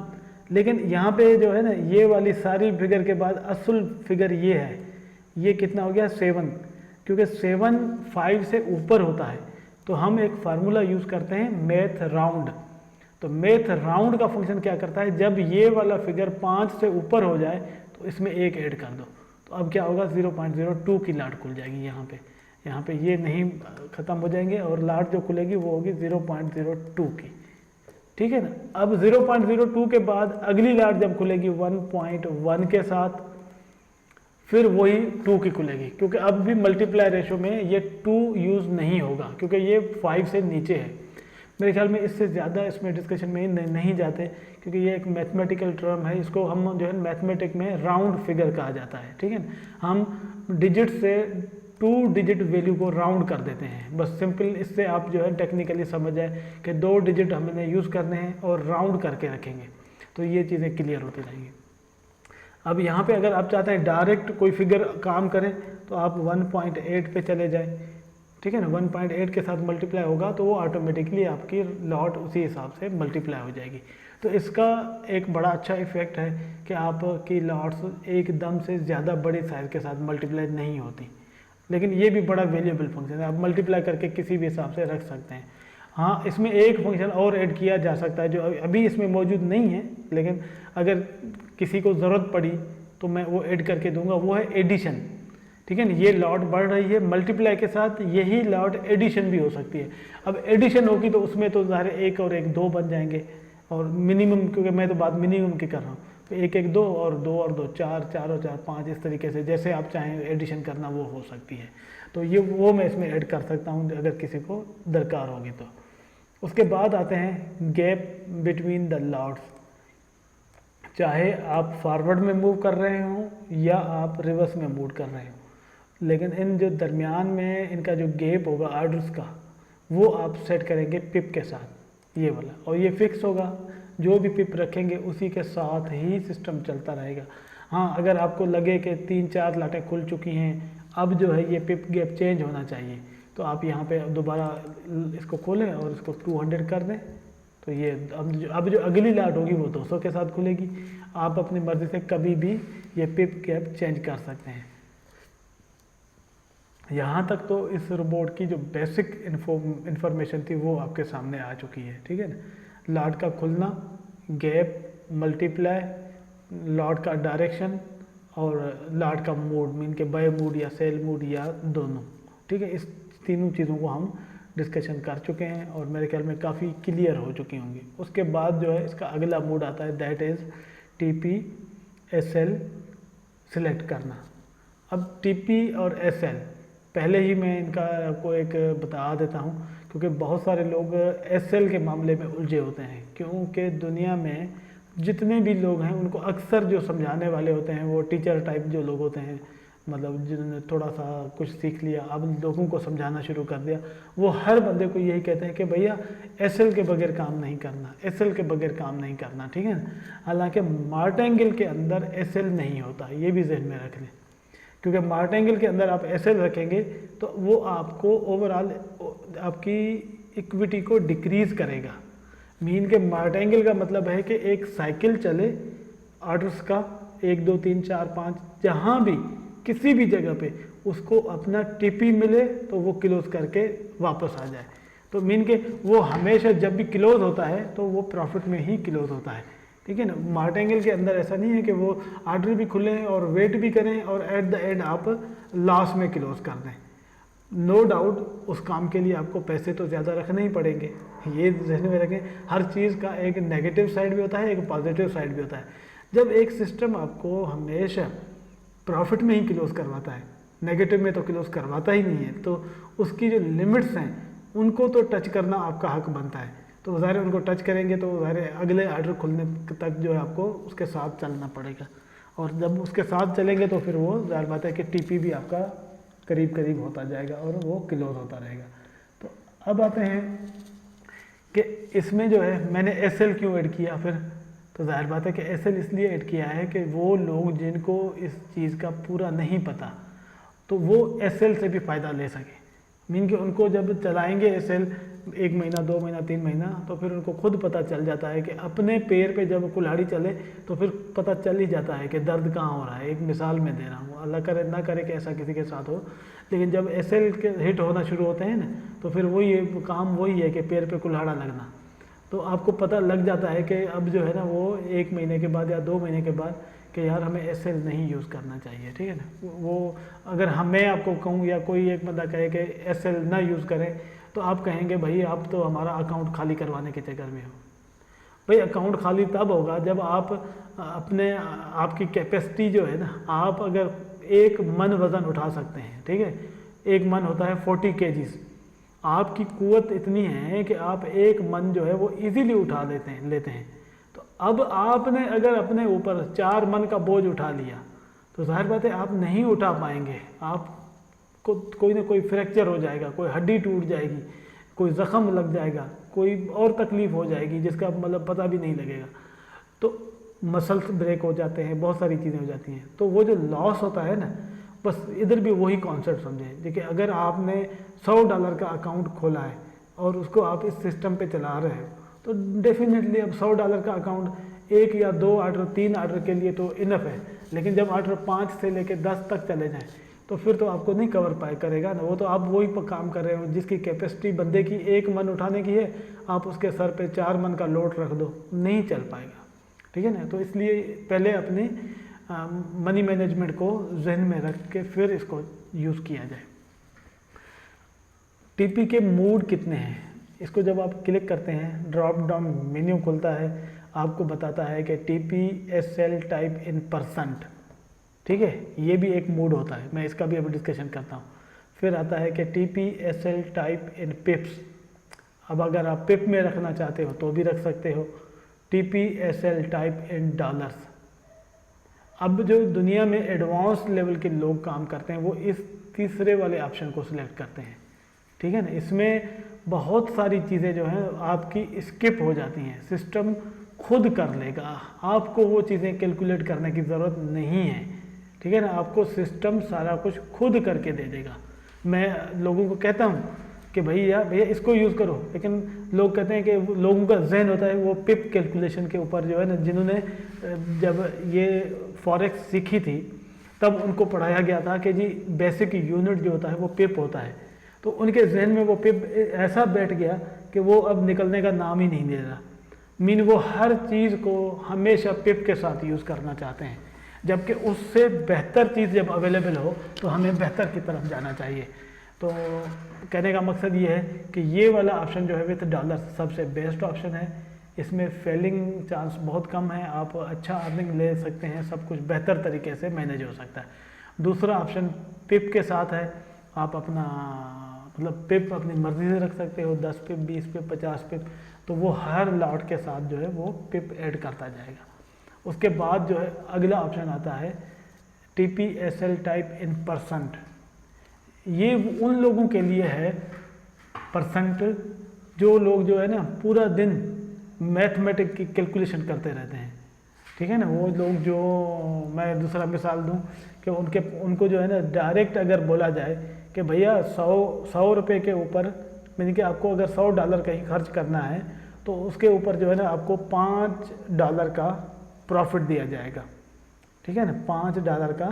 लेकिन यहाँ पे जो है ना ये वाली सारी फिगर के बाद असल फिगर ये है, ये कितना हो गया 7, क्योंकि 7 5 से ऊपर होता है तो हम एक फार्मूला यूज़ करते हैं मैथ राउंड। तो मैथ राउंड का फंक्शन क्या करता है, जब ये वाला फिगर 5 से ऊपर हो जाए तो इसमें 1 ऐड कर दो, तो अब क्या होगा 0.02 की लाट खुल जाएगी। यहाँ पे ये नहीं ख़त्म हो जाएंगे और लाट जो खुलेगी वो होगी 0.02 की। ठीक है ना। अब 0.02 के बाद अगली लाट जब खुलेगी 1.1 के साथ, फिर वही 2 की खुलेगी, क्योंकि अब भी मल्टीप्लाई रेशो में ये 2 यूज़ नहीं होगा, क्योंकि ये 5 से नीचे है। मेरे ख्याल में इससे ज़्यादा इसमें डिस्कशन में नहीं जाते, क्योंकि ये एक मैथमेटिकल टर्म है, इसको हम जो है मैथमेटिक में राउंड फिगर कहा जाता है, ठीक है ना। हम डिजिट से 2 डिजिट वैल्यू को राउंड कर देते हैं, बस सिंपल। इससे आप जो है टेक्निकली समझ जाए कि 2 डिजिट हमने यूज़ करने हैं और राउंड करके रखेंगे, तो ये चीज़ें क्लियर होती रहेंगी। अब यहाँ पे अगर आप चाहते हैं डायरेक्ट कोई फिगर काम करें, तो आप 1.8 पे चले जाएं, ठीक है ना। 1.8 के साथ मल्टीप्लाई होगा तो वो ऑटोमेटिकली आपकी लॉट उसी हिसाब से मल्टीप्लाई हो जाएगी। तो इसका एक बड़ा अच्छा इफेक्ट है कि आपकी लॉट्स एकदम से ज़्यादा बड़ी साइज़ के साथ मल्टीप्लाई नहीं होती, लेकिन ये भी बड़ा वैल्यूएबल फंक्शन है, आप मल्टीप्लाई करके किसी भी हिसाब से रख सकते हैं। हाँ, इसमें एक फंक्शन और ऐड किया जा सकता है जो अभी इसमें मौजूद नहीं है, लेकिन अगर किसी को ज़रूरत पड़ी तो मैं वो ऐड करके दूंगा, वो है एडिशन, ठीक है ना। ये लॉट बढ़ रही है मल्टीप्लाई के साथ, यही लॉट एडिशन भी हो सकती है। अब एडिशन होगी तो उसमें तो ज़ाहिर 1 और 1 2 बन जाएंगे, और मिनिमम, क्योंकि मैं तो बात मिनिमम की कर रहा हूँ, तो 1 1 2 और 2 और 2 4 4 और 4 5, इस तरीके से जैसे आप चाहें एडिशन करना वो हो सकती है। तो ये वो मैं इसमें ऐड कर सकता हूँ अगर किसी को दरकार होगी तो। उसके बाद आते हैं गैप बिटवीन द लॉट्स, चाहे आप फॉरवर्ड में मूव कर रहे हो या आप रिवर्स में मूव कर रहे हो, लेकिन इन जो दरमियान में इनका जो गैप होगा ऑर्डर्स का, वो आप सेट करेंगे पिप के साथ, ये वाला, और ये फिक्स होगा, जो भी पिप रखेंगे उसी के साथ ही सिस्टम चलता रहेगा। हाँ, अगर आपको लगे कि 3-4 लाटें खुल चुकी हैं, अब जो है ये पिप गैप चेंज होना चाहिए, तो आप यहाँ पे दोबारा इसको खोलें और इसको 200 कर दें, तो ये अब जो अगली लाट होगी वो 200 के साथ खुलेगी। आप अपनी मर्ज़ी से कभी भी ये पिप गैप चेंज कर सकते हैं। यहाँ तक तो इस रोबोट की जो बेसिक इंफॉर्मेशन थी वो आपके सामने आ चुकी है, ठीक है ना। लाट का खुलना, गैप, मल्टीप्लाई, लाट का डायरेक्शन और लाट का मोड, मीन के बाय मोड या सेल मोड या दोनों, ठीक है। इस तीनों चीज़ों को हम डिस्कशन कर चुके हैं और मेरे ख्याल में काफ़ी क्लियर हो चुकी होंगी। उसके बाद जो है इसका अगला मोड आता है, दैट इज़ TP/SL सिलेक्ट करना। अब TP और SL पहले ही मैं इनका आपको एक बता देता हूँ, क्योंकि बहुत सारे लोग SL के मामले में उलझे होते हैं, क्योंकि दुनिया में जितने भी लोग हैं उनको अक्सर जो समझाने वाले होते हैं वो टीचर टाइप जो लोग होते हैं, मतलब जिन्होंने थोड़ा सा कुछ सीख लिया, अब लोगों को समझाना शुरू कर दिया, वो हर बंदे को यही कहते हैं कि भैया SL के बगैर काम नहीं करना, SL के बगैर काम नहीं करना, ठीक है ना। हालांकि मार्टेंगल के अंदर SL नहीं होता, ये भी जहन में रख लें, क्योंकि मार्टेंगल के अंदर आप SL रखेंगे तो वो आपको ओवरऑल आपकी इक्विटी को डिक्रीज़ करेगा। मीन के मार्टेंगल का मतलब है कि एक साइकिल चले ऑर्डर्स का 1 2 3 4 5, जहाँ भी किसी भी जगह पे उसको अपना TP मिले तो वो क्लोज करके वापस आ जाए। तो मीन के वो हमेशा जब भी क्लोज होता है तो वो प्रॉफिट में ही क्लोज होता है, ठीक है ना। मार्टेंगल के अंदर ऐसा नहीं है कि वो ऑर्डर भी खुलें और वेट भी करें और एट द एंड आप लॉस में क्लोज कर दें। नो डाउट उस काम के लिए आपको पैसे तो ज़्यादा रखने ही पड़ेंगे, ये जहन में रखें। हर चीज़ का एक नेगेटिव साइड भी होता है, एक पॉजिटिव साइड भी होता है। जब एक सिस्टम आपको हमेशा प्रॉफिट में ही क्लोज करवाता है, नेगेटिव में तो क्लोज करवाता ही नहीं है, तो उसकी जो लिमिट्स हैं उनको तो टच करना आपका हक बनता है। तो ज़ाहिर उनको टच करेंगे तो ज़ाहिर अगले ऑर्डर खुलने तक जो है आपको उसके साथ चलना पड़ेगा, और जब उसके साथ चलेंगे तो फिर वो ज़ाहिर बात है कि TP भी आपका करीब करीब होता जाएगा और वो क्लोज होता रहेगा। तो अब आते हैं कि इसमें जो है मैंने SL क्यों ऐड किया फिर, तो ज़ाहिर बात है कि SL इसलिए ऐड किया है कि वो लोग जिनको इस चीज़ का पूरा नहीं पता तो वो SL से भी फ़ायदा ले सकें। मीन कि उनको जब चलाएंगे SL 1 महीना 2 महीना 3 महीना तो फिर उनको खुद पता चल जाता है कि अपने पैर पे जब कुल्हाड़ी चले तो फिर पता चल ही जाता है कि दर्द कहाँ हो रहा है। एक मिसाल मैं दे रहा हूँ, अल्लाह करे ना करे कि ऐसा किसी के साथ हो, लेकिन जब SL के हिट होना शुरू होते हैं ना तो फिर वही काम वही है कि पैर पे कुल्हाड़ा लगना। तो आपको पता लग जाता है कि अब जो है ना वो 1 महीने के बाद या 2 महीने के बाद कि यार हमें SL नहीं यूज़ करना चाहिए, ठीक है ना। वो अगर मैं आपको कहूँ या कोई एक बंदा कहे कि SL ना यूज़ करें तो आप कहेंगे भाई आप तो हमारा अकाउंट खाली करवाने के चक्कर में हो, भाई अकाउंट खाली तब होगा जब आप आपकी कैपेसिटी जो है ना, आप अगर 1 मन वज़न उठा सकते हैं, ठीक है, 1 मन होता है 40 kgs, आपकी कुव्वत इतनी है कि आप 1 मन जो है वो इजीली उठा लेते हैं। तो अब आपने अगर अपने ऊपर 4 मन का बोझ उठा लिया तो जाहिर बात है आप नहीं उठा पाएंगे, आपको कोई ना कोई फ्रैक्चर हो जाएगा, कोई हड्डी टूट जाएगी, कोई ज़ख़म लग जाएगा, कोई और तकलीफ़ हो जाएगी जिसका मतलब पता भी नहीं लगेगा, तो मसल्स ब्रेक हो जाते हैं, बहुत सारी चीज़ें हो जाती हैं। तो वो जो लॉस होता है ना, बस इधर भी वही कॉन्सेप्ट समझें। देखिए अगर आपने $100 का अकाउंट खोला है और उसको आप इस सिस्टम पे चला रहे हो तो डेफिनेटली अब $100 का अकाउंट 1 या 2 ऑर्डर 3 ऑर्डर के लिए तो इनफ है, लेकिन जब ऑर्डर 5 से लेकर 10 तक चले जाएँ तो फिर तो आपको नहीं कवर करेगा ना। वो तो आप वही काम कर रहे हो जिसकी कैपेसिटी बंदे की 1 मन उठाने की है, आप उसके सर पे 4 मन का लोड रख दो, नहीं चल पाएगा, ठीक है ना। तो इसलिए पहले अपने मनी मैनेजमेंट को जहन में रख के फिर इसको यूज़ किया जाए। टीपी के मोड कितने हैं, इसको जब आप क्लिक करते हैं ड्रॉप डाउन मेन्यू खुलता है, आपको बताता है कि टीपी एसएल टाइप इन %, ठीक है, ये भी एक मोड होता है, मैं इसका भी अभी डिस्कशन करता हूँ। फिर आता है कि TP SL type in pips, अब अगर आप पिप में रखना चाहते हो तो भी रख सकते हो। TP SL type in dollars, अब जो दुनिया में एडवांस लेवल के लोग काम करते हैं वो इस तीसरे वाले ऑप्शन को सिलेक्ट करते हैं, ठीक है ना। इसमें बहुत सारी चीज़ें जो हैं आपकी स्किप हो जाती हैं, सिस्टम खुद कर लेगा, आपको वो चीज़ें कैलकुलेट करने की ज़रूरत नहीं है, ठीक है ना। आपको सिस्टम सारा कुछ खुद करके दे देगा। मैं लोगों को कहता हूँ कि भैया इसको यूज़ करो, लेकिन लोग कहते हैं कि लोगों का जहन होता है वो पिप कैलकुलेशन के ऊपर जो है ना, जिन्होंने जब ये फॉरेक्स सीखी थी तब उनको पढ़ाया गया था कि जी बेसिक यूनिट जो होता है वो पिप होता है, तो उनके जहन में वो पिप ऐसा बैठ गया कि वो अब निकलने का नाम ही नहीं ले रहा। मीन वो हर चीज़ को हमेशा पिप के साथ यूज़ करना चाहते हैं, जबकि उससे बेहतर चीज़ जब अवेलेबल हो तो हमें बेहतर की तरफ जाना चाहिए। तो कहने का मकसद ये है कि ये वाला ऑप्शन जो है विथ डॉलर सबसे बेस्ट ऑप्शन है, इसमें फेलिंग चांस बहुत कम है, आप अच्छा अर्निंग ले सकते हैं, सब कुछ बेहतर तरीके से मैनेज हो सकता है। दूसरा ऑप्शन पिप के साथ है, आप अपना मतलब पिप अपनी मर्ज़ी से रख सकते हो, 10 पिप, 20 पिप, 50 पिप, तो वो हर लॉट के साथ जो है वो पिप ऐड करता जाएगा। उसके बाद जो है अगला ऑप्शन आता है टीपी एसएल टाइप इन %, ये उन लोगों के लिए है % जो लोग जो है ना पूरा दिन मैथमेटिक की कैलकुलेशन करते रहते हैं, ठीक है ना। वो लोग जो, मैं दूसरा मिसाल दूं कि उनको जो है ना डायरेक्ट अगर बोला जाए कि भैया 100 रुपये के ऊपर, यानी कि आपको अगर $100 कहीं खर्च करना है तो उसके ऊपर जो है ना आपको $5 का प्रॉफिट दिया जाएगा, ठीक है ना, $5 का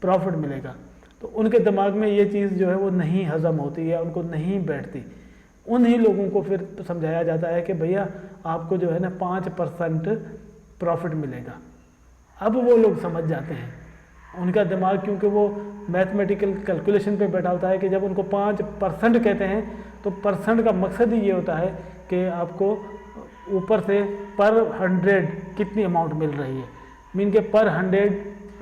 प्रॉफिट मिलेगा। तो उनके दिमाग में ये चीज़ जो है वो नहीं हज़म होती है, उनको नहीं बैठती। उन्हीं लोगों को फिर समझाया जाता है कि भैया आपको जो है ना 5% प्रॉफिट मिलेगा। अब वो लोग समझ जाते हैं, उनका दिमाग क्योंकि वो मैथमेटिकल कैलकुलेशन पे बैठा होता है कि जब उनको 5% कहते हैं तो % का मकसद ही ये होता है कि आपको ऊपर से पर 100 कितनी अमाउंट मिल रही है। मीन के पर 100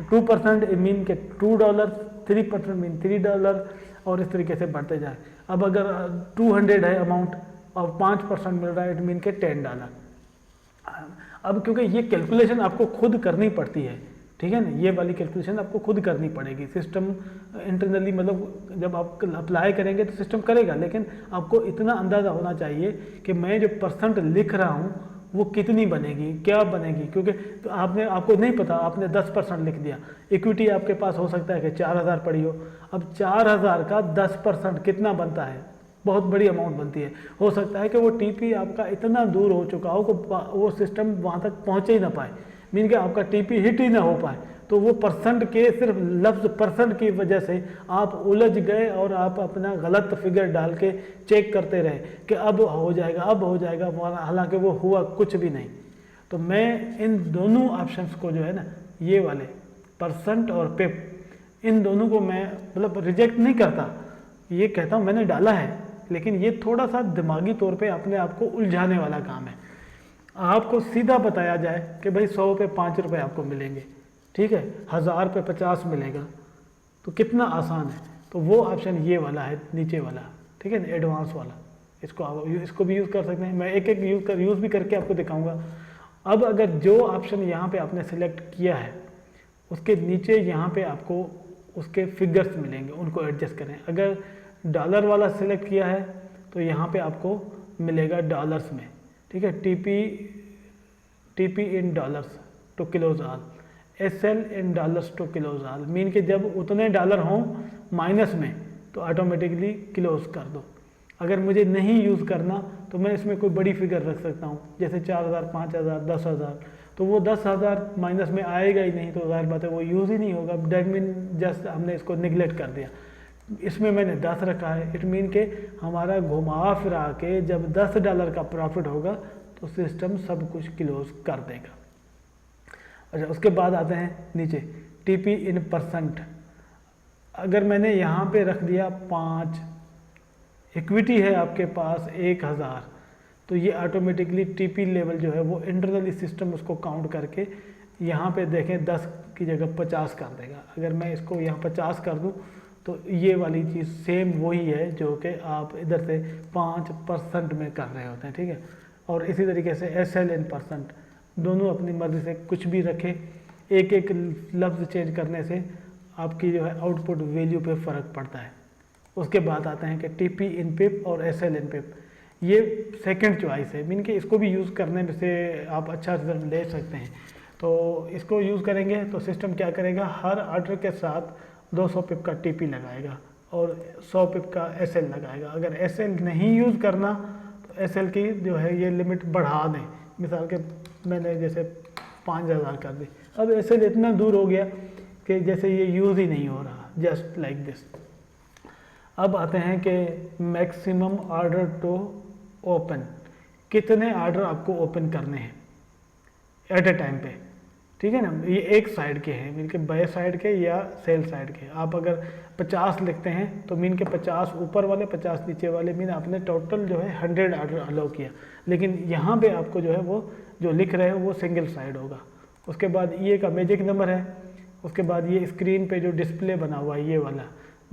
2% मीन के $2, 3% मीन $3, और इस तरीके से बढ़ते जाए। अब अगर 200 है अमाउंट और 5% मिल रहा है, इट मीन के $10। अब क्योंकि ये कैलकुलेशन आपको खुद करनी पड़ती है, ठीक है ना, ये वाली कैलकुलेशन आपको खुद करनी पड़ेगी। सिस्टम इंटरनली मतलब जब आप अप्लाई करेंगे तो सिस्टम करेगा, लेकिन आपको इतना अंदाज़ा होना चाहिए कि मैं जो % लिख रहा हूँ वो कितनी बनेगी, क्या बनेगी, क्योंकि तो आपको नहीं पता, आपने 10% लिख दिया, इक्विटी आपके पास हो सकता है कि 4000 पड़ी हो। अब 4000 का 10% कितना बनता है, बहुत बड़ी अमाउंट बनती है। हो सकता है कि वो टीपी आपका इतना दूर हो चुका हो कि वो सिस्टम वहाँ तक पहुँचे ही ना पाए, मीन कि आपका टीपी हिट ही ना हो पाए, तो वो % के सिर्फ लफ्ज़ % की वजह से आप उलझ गए और आप अपना गलत फिगर डाल के चेक करते रहे कि अब हो जाएगा, अब हो जाएगा, हालांकि वो हुआ कुछ भी नहीं। तो मैं इन दोनों ऑप्शंस को जो है ना, ये वाले % और पिप, इन दोनों को मैं मतलब रिजेक्ट नहीं करता, ये कहता हूँ मैंने डाला है, लेकिन ये थोड़ा सा दिमागी तौर पे अपने आप को उलझाने वाला काम है। आपको सीधा बताया जाए कि भाई 100 पे 5 रुपये आपको मिलेंगे, ठीक है, 1000 पे 50 मिलेगा, तो कितना आसान है। तो वो ऑप्शन ये वाला है नीचे वाला, ठीक है ना, एडवांस वाला। इसको आप इसको भी यूज़ कर सकते हैं, मैं एक एक यूज़ भी करके आपको दिखाऊंगा। अब अगर जो ऑप्शन यहाँ पे आपने सेलेक्ट किया है उसके नीचे यहाँ पे आपको उसके फिगर्स मिलेंगे, उनको एडजस्ट करें। अगर डॉलर वाला सिलेक्ट किया है तो यहाँ पे आपको मिलेगा डॉलर्स में, ठीक है, TP in dollars to close all, SL in dollars to close all, mean कि जब उतने डॉलर हों माइनस में तो ऑटोमेटिकली क्लोज कर दो। अगर मुझे नहीं यूज़ करना तो मैं इसमें कोई बड़ी फिगर रख सकता हूँ, जैसे 4000, 5000, 10,000, तो वो 10,000 माइनस में आएगा ही नहीं, तो जाहिर बात है वो यूज़ ही नहीं होगा। डेट मीन जस्ट हमने इसको निगलेक्ट कर दिया। इसमें मैंने 10 रखा है, इट मीन के हमारा घुमा फिरा के जब $10 का प्रॉफिट होगा तो सिस्टम सब कुछ क्लोज कर देगा। अच्छा, उसके बाद आते हैं नीचे टीपी इन परसेंट। अगर मैंने यहाँ पे रख दिया 5, इक्विटी है आपके पास 1000, तो ये ऑटोमेटिकली टीपी लेवल जो है वो इंटरनली सिस्टम उसको काउंट करके यहाँ पे देखें 10 की जगह 50 कर देगा। अगर मैं इसको यहाँ 50 कर दूँ तो ये वाली चीज़ सेम वही है जो कि आप इधर से 5% में कर रहे होते हैं, ठीक है। और इसी तरीके से SL इन परसेंट, दोनों अपनी मर्ज़ी से कुछ भी रखें, एक एक लफ्ज़ चेंज करने से आपकी जो है आउटपुट वैल्यू पे फ़र्क पड़ता है। उसके बाद आते हैं कि टीपी इन पिप और SL इन पिप, ये सेकंड चॉइस है, मीन कि इसको भी यूज़ करने में से आप अच्छा रिजल्ट ले सकते हैं। तो इसको यूज़ करेंगे तो सिस्टम क्या करेगा, हर ऑर्डर के साथ 200 पिप का टीपी लगाएगा और 100 पिप का SL लगाएगा। अगर SL नहीं यूज़ करना तो SL की जो है ये लिमिट बढ़ा दें, मिसाल के मैंने जैसे 5000 कर दी, अब SL इतना दूर हो गया कि जैसे ये यूज़ ही नहीं हो रहा, जस्ट लाइक दिस। अब आते हैं कि मैक्सिमम ऑर्डर टू ओपन, कितने ऑर्डर आपको ओपन करने हैं एट ए टाइम पे, ठीक है ना। ये एक साइड के हैं, मीन के बाय साइड के या सेल साइड के। आप अगर 50 लिखते हैं तो मीन के 50 ऊपर वाले 50 नीचे वाले, मीन आपने टोटल जो है 100 ऑर्डर अलाउ किया। लेकिन यहाँ पे आपको जो है वो जो लिख रहे हो वो सिंगल साइड होगा। उसके बाद ये का मैजिक नंबर है। उसके बाद ये स्क्रीन पे जो डिस्प्ले बना हुआ है ये वाला,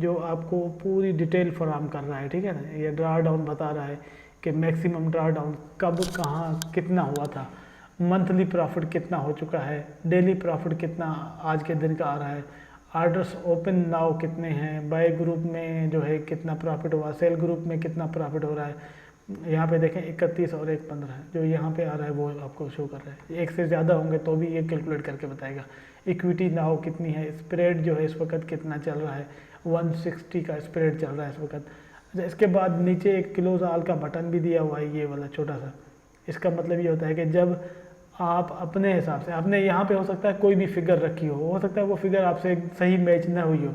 जो आपको पूरी डिटेल फराहम कर रहा है, ठीक है ना। ये ड्रा डाउन बता रहा है कि मैक्सिमम ड्रा डाउन कब कहाँ कितना हुआ था, मंथली प्रॉफिट कितना हो चुका है, डेली प्रॉफिट कितना आज के दिन का आ रहा है, ऑर्डर्स ओपन नाउ कितने हैं, बाय ग्रुप में जो है कितना प्रॉफिट हुआ, सेल ग्रुप में कितना प्रॉफिट हो रहा है। यहाँ पे देखें 31 और 1 15 जो यहाँ पे आ रहा है वो आपको शो कर रहा है। एक से ज़्यादा होंगे तो भी ये कैलकुलेट करके बताएगा। इक्विटी नाउ कितनी है, स्प्रेड जो है इस वक्त कितना चल रहा है, 160 का स्प्रेड चल रहा है इस वक्त। अच्छा, इसके बाद नीचे एक क्लोज ऑल का बटन भी दिया हुआ है, ये वाला छोटा सा। इसका मतलब ये होता है कि जब आप अपने हिसाब से, आपने यहाँ पे हो सकता है कोई भी फिगर रखी हो सकता है वो फिगर आपसे सही मैच ना हुई हो,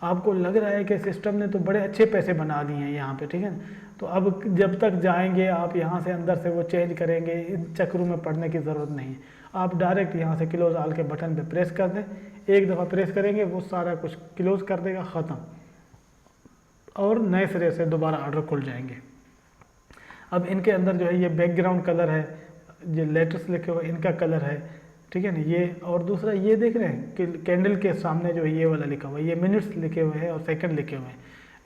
आपको लग रहा है कि सिस्टम ने तो बड़े अच्छे पैसे बना दिए हैं यहाँ पे, ठीक है ना। तो अब जब तक जाएंगे आप यहाँ से अंदर से वो चेंज करेंगे, इन चक्रों में पड़ने की ज़रूरत नहीं है। आप डायरेक्ट यहाँ से क्लोज ऑल के बटन पे प्रेस कर दें, एक दफ़ा प्रेस करेंगे वो सारा कुछ क्लोज कर देगा, ख़त्म, और नए सिरे से दोबारा ऑर्डर खुल जाएंगे। अब इनके अंदर जो है ये बैकग्राउंड कलर है, जो लेटर्स लिखे हुए इनका कलर है, ठीक है ना ये। और दूसरा ये देख रहे हैं कि कैंडल के सामने जो है ये वाला लिखा हुआ है, ये मिनट्स लिखे हुए हैं और सेकंड लिखे हुए हैं,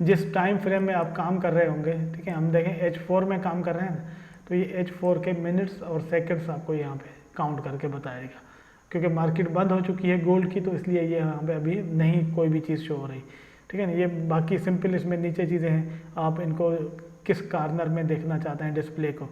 जिस टाइम फ्रेम में आप काम कर रहे होंगे, ठीक है। हम देखें H4 में काम कर रहे हैं तो ये H4 के मिनट्स और सेकंड्स आपको यहाँ पे काउंट करके बताएगा। क्योंकि मार्केट बंद हो चुकी है गोल्ड की, तो इसलिए ये यहाँ पे अभी नहीं कोई भी चीज़ शो हो रही, ठीक है ना। ये बाकी सिंपल इसमें नीचे चीज़ें हैं, आप इनको किस कॉर्नर में देखना चाहते हैं डिस्प्ले को,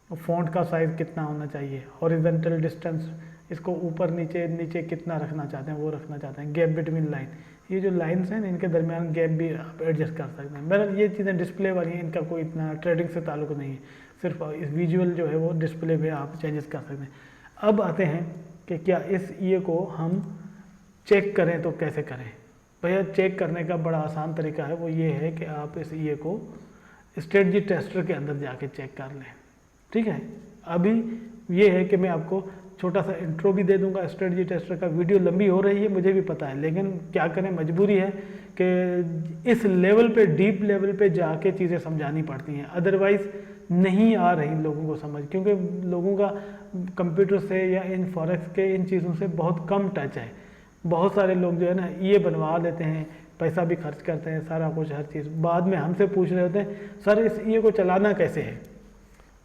फ़ॉन्ट का साइज़ कितना होना चाहिए, हॉरिजॉन्टल डिस्टेंस इसको ऊपर नीचे नीचे कितना रखना चाहते हैं वो रखना चाहते हैं, गैप बिटवीन लाइन, ये जो लाइंस हैं इनके दरमियान गैप भी आप एडजस्ट कर सकते हैं। मेरा ये चीज़ें डिस्प्ले वाली हैं, इनका कोई इतना ट्रेडिंग से ताल्लुक नहीं है, सिर्फ इस विजुअल जो है वो डिस्प्ले पे आप चेंजेस कर सकते हैं। अब आते हैं कि क्या इस ये को हम चेक करें तो कैसे करें। भैया चेक करने का बड़ा आसान तरीका है, वो ये है कि आप इस ये को स्ट्रेटजी टेस्टर के अंदर जाके चेक कर लें, ठीक है। अभी ये है कि मैं आपको छोटा सा इंट्रो भी दे दूंगा स्ट्रेटजी टेस्टर का। वीडियो लंबी हो रही है मुझे भी पता है, लेकिन क्या करें, मजबूरी है कि इस लेवल पे, डीप लेवल पे जाके चीज़ें समझानी पड़ती हैं, अदरवाइज़ नहीं आ रही लोगों को समझ, क्योंकि लोगों का कंप्यूटर से या इन फॉरेक्स के इन चीज़ों से बहुत कम टच है। बहुत सारे लोग जो है ना ये बनवा लेते हैं, पैसा भी खर्च करते हैं, सारा कुछ हर चीज़, बाद में हमसे पूछ रहे होते हैं सर इस ये को चलाना कैसे है।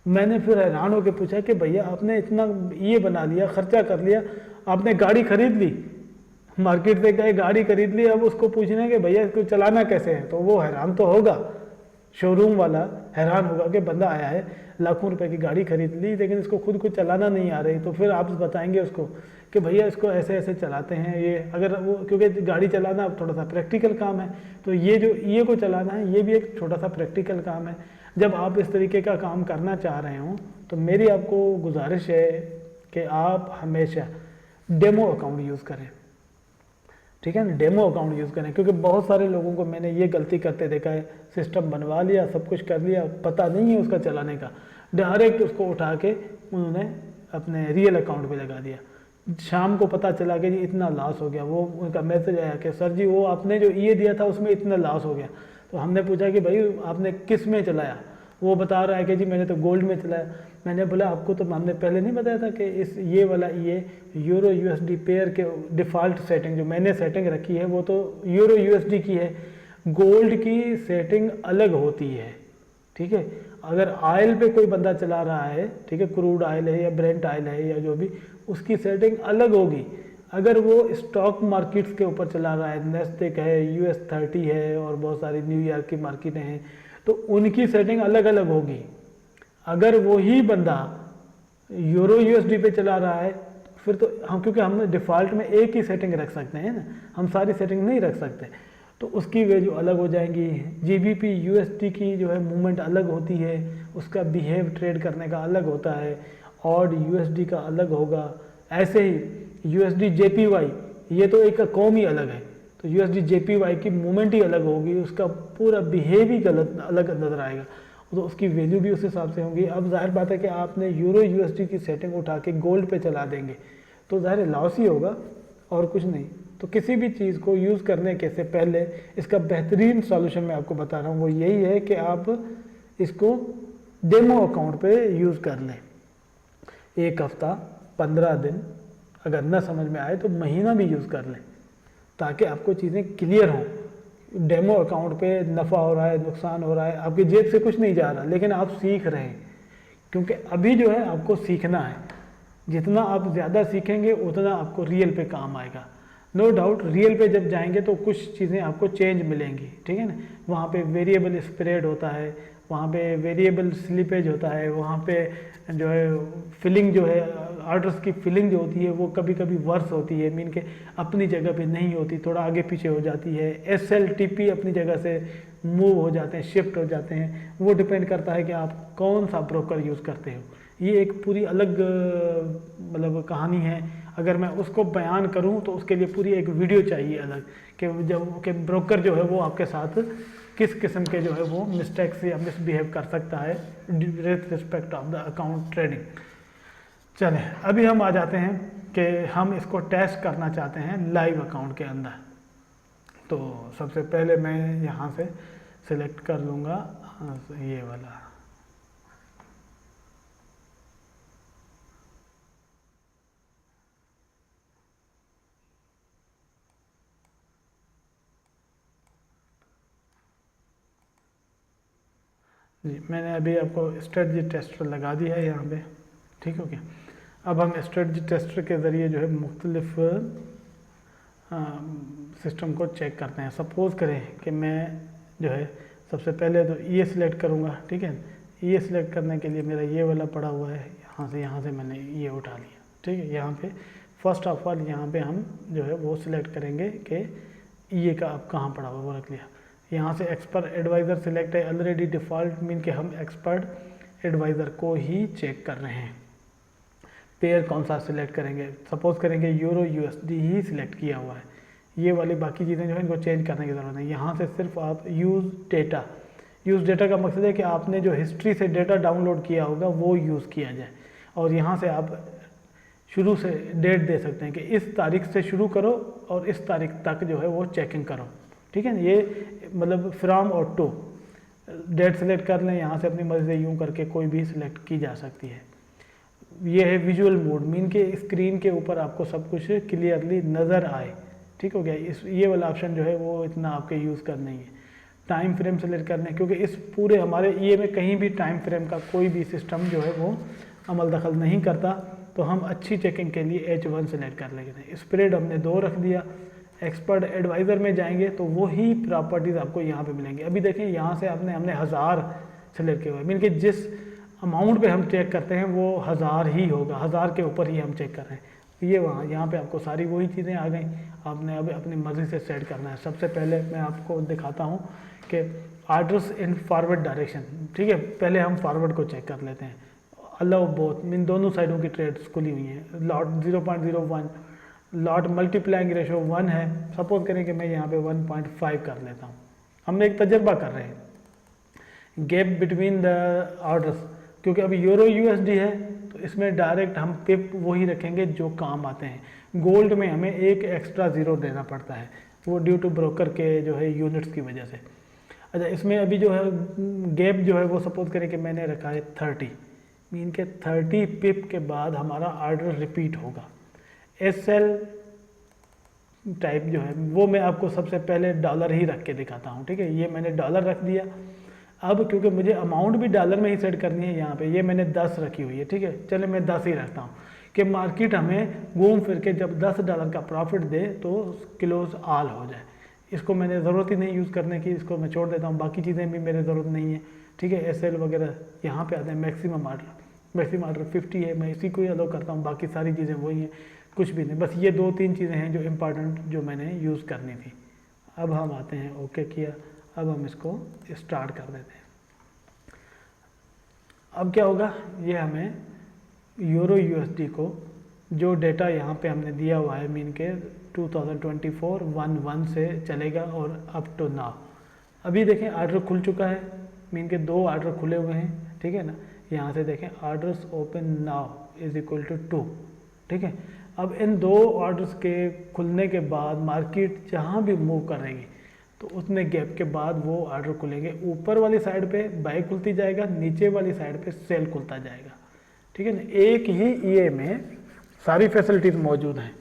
मैंने फिर हैरान होकर पूछा कि भैया आपने इतना ये बना लिया, खर्चा कर लिया, आपने गाड़ी खरीद ली, मार्केट से गए गाड़ी खरीद ली, अब उसको पूछना है कि भैया इसको चलाना कैसे है, तो वो हैरान तो होगा, शोरूम वाला हैरान होगा कि बंदा आया है लाखों रुपए की गाड़ी खरीद ली लेकिन इसको खुद को चलाना नहीं आ रही। तो फिर आप बताएंगे उसको कि भैया इसको ऐसे ऐसे चलाते हैं, ये अगर वो, क्योंकि गाड़ी चलाना थोड़ा सा प्रैक्टिकल काम है, तो ये जो ये को चलाना है ये भी एक छोटा सा प्रैक्टिकल काम है। जब आप इस तरीके का काम करना चाह रहे हो तो मेरी आपको गुजारिश है कि आप हमेशा डेमो अकाउंट यूज़ करें, ठीक है ना, डेमो अकाउंट यूज़ करें, क्योंकि बहुत सारे लोगों को मैंने ये गलती करते देखा है, सिस्टम बनवा लिया, सब कुछ कर लिया, पता नहीं है उसका चलाने का, डायरेक्ट उसको उठा के उन्होंने अपने रियल अकाउंट पे लगा दिया। शाम को पता चला कि जी इतना लॉस हो गया, वो उनका मैसेज आया कि सर जी वो आपने जो ये दिया था उसमें इतना लॉस हो गया। तो हमने पूछा कि भाई आपने किस में चलाया, वो बता रहा है कि जी मैंने तो गोल्ड में चलाया। मैंने बोला आपको तो हमने पहले नहीं बताया था कि इस ये वाला ये यूरो यूएसडी पेयर के डिफ़ॉल्ट सेटिंग जो मैंने सेटिंग रखी है वो तो यूरो यूएसडी की है, गोल्ड की सेटिंग अलग होती है, ठीक है। अगर ऑयल पे कोई बंदा चला रहा है, ठीक है, क्रूड ऑयल है या ब्रेंट ऑयल है या जो भी, उसकी सेटिंग अलग होगी। अगर वो स्टॉक मार्केट्स के ऊपर चला रहा है, नेस्टेक है, US30 है और बहुत सारी न्यूयॉर्क की मार्केटें हैं, तो उनकी सेटिंग अलग अलग होगी। अगर वही बंदा यूरो यूएसडी पे चला रहा है फिर तो हम, क्योंकि हम डिफ़ॉल्ट में एक ही सेटिंग रख सकते हैं ना, हम सारी सेटिंग नहीं रख सकते, तो उसकी वैल्यू अलग हो जाएंगी। GBP USD की जो है मूवमेंट अलग होती है, उसका बिहेव ट्रेड करने का अलग होता है, ऑड USD का अलग होगा। ऐसे ही USD JPY ये तो एक कॉम ही अलग है, तो USD JPY की मूवमेंट ही अलग होगी, उसका पूरा बिहेव ही गलत अलग नजर आएगा, तो उसकी वैल्यू भी उस हिसाब से होगी। अब जाहिर बात है कि आपने यूरो USD की सेटिंग उठा के गोल्ड पे चला देंगे तो जाहिर लॉस ही होगा और कुछ नहीं। तो किसी भी चीज़ को यूज़ करने के से पहले इसका बेहतरीन सॉल्यूशन मैं आपको बता रहा हूँ, वो यही है कि आप इसको डेमो अकाउंट पे यूज़ कर लें। 1 हफ्ता 15 दिन, अगर न समझ में आए तो महीना भी यूज़ कर लें, ताकि आपको चीज़ें क्लियर हों। डेमो अकाउंट पे नफ़ा हो रहा है, नुकसान हो रहा है, आपकी जेब से कुछ नहीं जा रहा, लेकिन आप सीख रहे हैं, क्योंकि अभी जो है आपको सीखना है। जितना आप ज़्यादा सीखेंगे उतना आपको रियल पे काम आएगा। नो डाउट रियल पे जब जाएंगे तो कुछ चीज़ें आपको चेंज मिलेंगी, ठीक है ना। वहाँ पे वेरिएबल स्प्रेड होता है, वहाँ पे वेरिएबल स्लिपेज होता है, वहाँ पे जो है फिलिंग जो है, ऑर्डर्स की फिलिंग जो होती है वो कभी कभी वर्स होती है, मीन के अपनी जगह पे नहीं होती, थोड़ा आगे पीछे हो जाती है। SLTP अपनी जगह से मूव हो जाते हैं, शिफ्ट हो जाते हैं, वो डिपेंड करता है कि आप कौन सा ब्रोकर यूज़ करते हो। ये एक पूरी अलग मतलब कहानी है, अगर मैं उसको बयान करूं तो उसके लिए पूरी एक वीडियो चाहिए अलग, कि जब कि ब्रोकर जो है वो आपके साथ किस किस्म के जो है वो मिस्टेक्स या मिसबिहेव कर सकता है with respect of the account trading. चलें अभी हम आ जाते हैं कि हम इसको टेस्ट करना चाहते हैं लाइव अकाउंट के अंदर। तो सबसे पहले मैं यहाँ से सिलेक्ट कर लूँगा ये वाला, जी मैंने अभी आपको स्ट्रेटजी टेस्टर लगा दिया है यहाँ पे, ठीक हो गया। अब हम स्ट्रेटजी टेस्टर के ज़रिए जो है मुख्तलिफ सिस्टम को चेक करते हैं। सपोज़ करें कि मैं जो है सबसे पहले तो ये सिलेक्ट करूँगा, ठीक है। ये सिलेक्ट करने के लिए मेरा ये वाला पड़ा हुआ है, यहाँ से मैंने ये उठा लिया, ठीक है। यहाँ पे फर्स्ट ऑफ ऑल यहाँ पे हम जो है वो सिलेक्ट करेंगे कि ये का अब कहाँ पड़ा हुआ, वो रख लिया। यहाँ से एक्सपर्ट एडवाइज़र सिलेक्ट है ऑलरेडी डिफ़ॉल्ट, मीन कि हम एक्सपर्ट एडवाइज़र को ही चेक कर रहे हैं। पेयर कौन सा सिलेक्ट करेंगे, सपोज़ करेंगे यूरो USD ही सिलेक्ट किया हुआ है। ये वाली बाकी चीज़ें जो है इनको चेंज करने की ज़रूरत नहीं। यहाँ से सिर्फ आप यूज़ डेटा का मकसद है कि आपने जो हिस्ट्री से डेटा डाउनलोड किया होगा वो यूज़ किया जाए, और यहाँ से आप शुरू से डेट दे सकते हैं कि इस तारीख से शुरू करो और इस तारीख तक जो है वो चेकिंग करो, ठीक है ना। ये मतलब फ्रॉम और टू डेट सेलेक्ट कर लें, यहाँ से अपनी मर्जी से यूँ करके कोई भी सिलेक्ट की जा सकती है। ये है विजुअल मोड, मीन के स्क्रीन के ऊपर आपको सब कुछ क्लियरली नज़र आए, ठीक हो गया। इस ये वाला ऑप्शन जो है वो इतना आपके यूज़ कर नहीं है। टाइम फ्रेम सेलेक्ट करने, क्योंकि इस पूरे हमारे ये में कहीं भी टाइम फ्रेम का कोई भी सिस्टम जो है वो अमल दखल नहीं करता, तो हम अच्छी चेकिंग के लिए H1 सेलेक्ट कर लेंगे। स्प्रेड हमने 2 रख दिया। एक्सपर्ट एडवाइज़र में जाएंगे तो वही प्रॉपर्टीज़ आपको यहाँ पे मिलेंगी। अभी देखें यहाँ से हमने 1000 सेलेक्ट किया हुआ है, मीन कि जिस अमाउंट पे हम चेक करते हैं वो 1000 ही होगा, 1000 के ऊपर ही हम चेक कर रहे हैं। ये वहाँ यहाँ पे आपको सारी वही चीज़ें आ गई, आपने अब अपनी मर्ज़ी से सेट करना है। सबसे पहले मैं आपको दिखाता हूँ कि ऑर्डर्स इन फॉरवर्ड डायरेक्शन, ठीक है। पहले हम फॉरवर्ड को चेक कर लेते हैं। अलाउ बोथ, मीन दोनों साइडों की ट्रेड्स खुली हुई हैं। लॉट 0.01, लॉट मल्टीप्लाइंग रेशो 1 है। सपोज करें कि मैं यहाँ पे 1.5 कर लेता हूँ। हम एक तजर्बा कर रहे हैं गैप बिटवीन द ऑर्डर्स, क्योंकि अभी यूरो USD है तो इसमें डायरेक्ट हम पिप वही रखेंगे जो काम आते हैं। गोल्ड में हमें एक एक्स्ट्रा ज़ीरो देना पड़ता है, वो ड्यू टू ब्रोकर के जो है यूनिट्स की वजह से। अच्छा, इसमें अभी जो है गैप जो है वो सपोज करें कि मैंने रखा है 30, मीन के 30 पिप के बाद हमारा ऑर्डर रिपीट होगा। SL टाइप जो है वो मैं आपको सबसे पहले डॉलर ही रख के दिखाता हूँ, ठीक है। ये मैंने डॉलर रख दिया। अब क्योंकि मुझे अमाउंट भी डॉलर में ही सेट करनी है, यहाँ पे ये मैंने 10 रखी हुई है, ठीक है। चले मैं 10 ही रखता हूँ कि मार्केट हमें घूम फिर के जब $10 का प्रॉफिट दे तो क्लोज ऑल हो जाए। इसको मैंने ज़रूरत ही नहीं यूज़ करने की, इसको मैं छोड़ देता हूँ। बाकी चीज़ें भी मेरे ज़रूरत नहीं है, ठीक है। SL वगैरह यहाँ पे आते हैं। मैक्सिमम ऑर्डर 50 है, मैं इसी को ही अलाउ करता हूँ। बाकी सारी चीज़ें वही हैं, कुछ भी नहीं। बस ये 2-3 चीज़ें हैं जो इम्पॉर्टेंट जो मैंने यूज़ करनी थी। अब हम आते हैं, ओके किया। अब हम इसको स्टार्ट कर देते हैं। अब क्या होगा, ये हमें यूरो USD को जो डेटा यहाँ पे हमने दिया हुआ है, मीन के 2024-1 से चलेगा और अप टू नाउ। अभी देखें ऑर्डर खुल चुका है, मीन के 2 ऑर्डर खुले हुए हैं, ठीक है ना। यहाँ से देखें orders open now is equal to 2, ठीक है। अब इन 2 ऑर्डर्स के खुलने के बाद मार्केट जहाँ भी मूव करेगी तो उतने गैप के बाद वो ऑर्डर खुलेंगे। ऊपर वाली साइड पे बाय खुलती जाएगा, नीचे वाली साइड पे सेल खुलता जाएगा, ठीक है ना। एक ही EA में सारी फैसिलिटीज़ मौजूद हैं,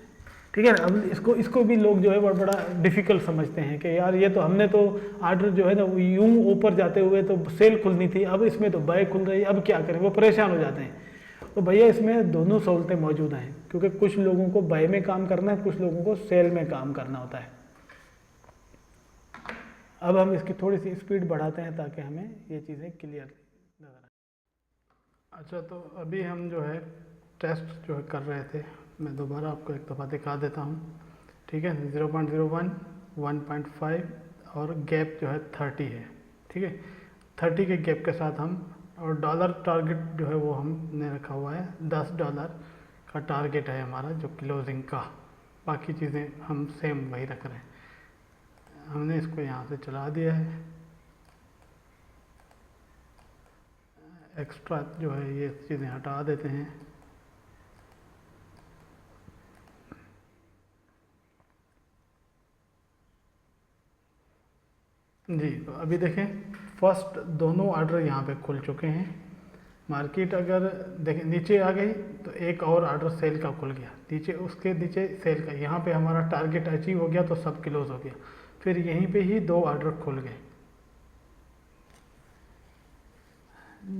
ठीक है ना। अब इसको भी लोग जो है बड़ा डिफ़िकल्ट समझते हैं कि यार ये तो हमने तो ऑर्डर जो है ना यूं ऊपर जाते हुए तो सेल खुलनी थी, अब इसमें तो बाय खुल रही है, अब क्या करें, वो परेशान हो जाते हैं। तो भैया इसमें दोनों सहूलतें मौजूद हैं, क्योंकि कुछ लोगों को बाय में काम करना है, कुछ लोगों को सेल में काम करना होता है। अब हम इसकी थोड़ी सी स्पीड बढ़ाते हैं ताकि हमें ये चीज़ें क्लियर नजर आए। अच्छा, तो अभी हम जो है टेस्ट जो है कर रहे थे, मैं दोबारा आपको एक दफ़ा दिखा देता हूँ, ठीक है। 0.01, 1.5 और गैप जो है 30 है, ठीक है। 30 के गैप के साथ हम, और डॉलर टारगेट जो है वो हमने रखा हुआ है $10 का टारगेट है हमारा जो क्लोजिंग का। बाकी चीज़ें हम सेम वही रख रहे हैं। हमने इसको यहाँ से चला दिया है। एक्स्ट्रा जो है ये चीज़ें हटा देते हैं। जी, तो अभी देखें फर्स्ट दोनों ऑर्डर यहाँ पे खुल चुके हैं। मार्केट अगर देखें नीचे आ गई तो एक और ऑर्डर सेल का खुल गया, नीचे उसके नीचे सेल का, यहाँ पे हमारा टारगेट अचीव हो गया तो सब क्लोज हो गया। फिर यहीं पे ही 2 ऑर्डर खुल गए।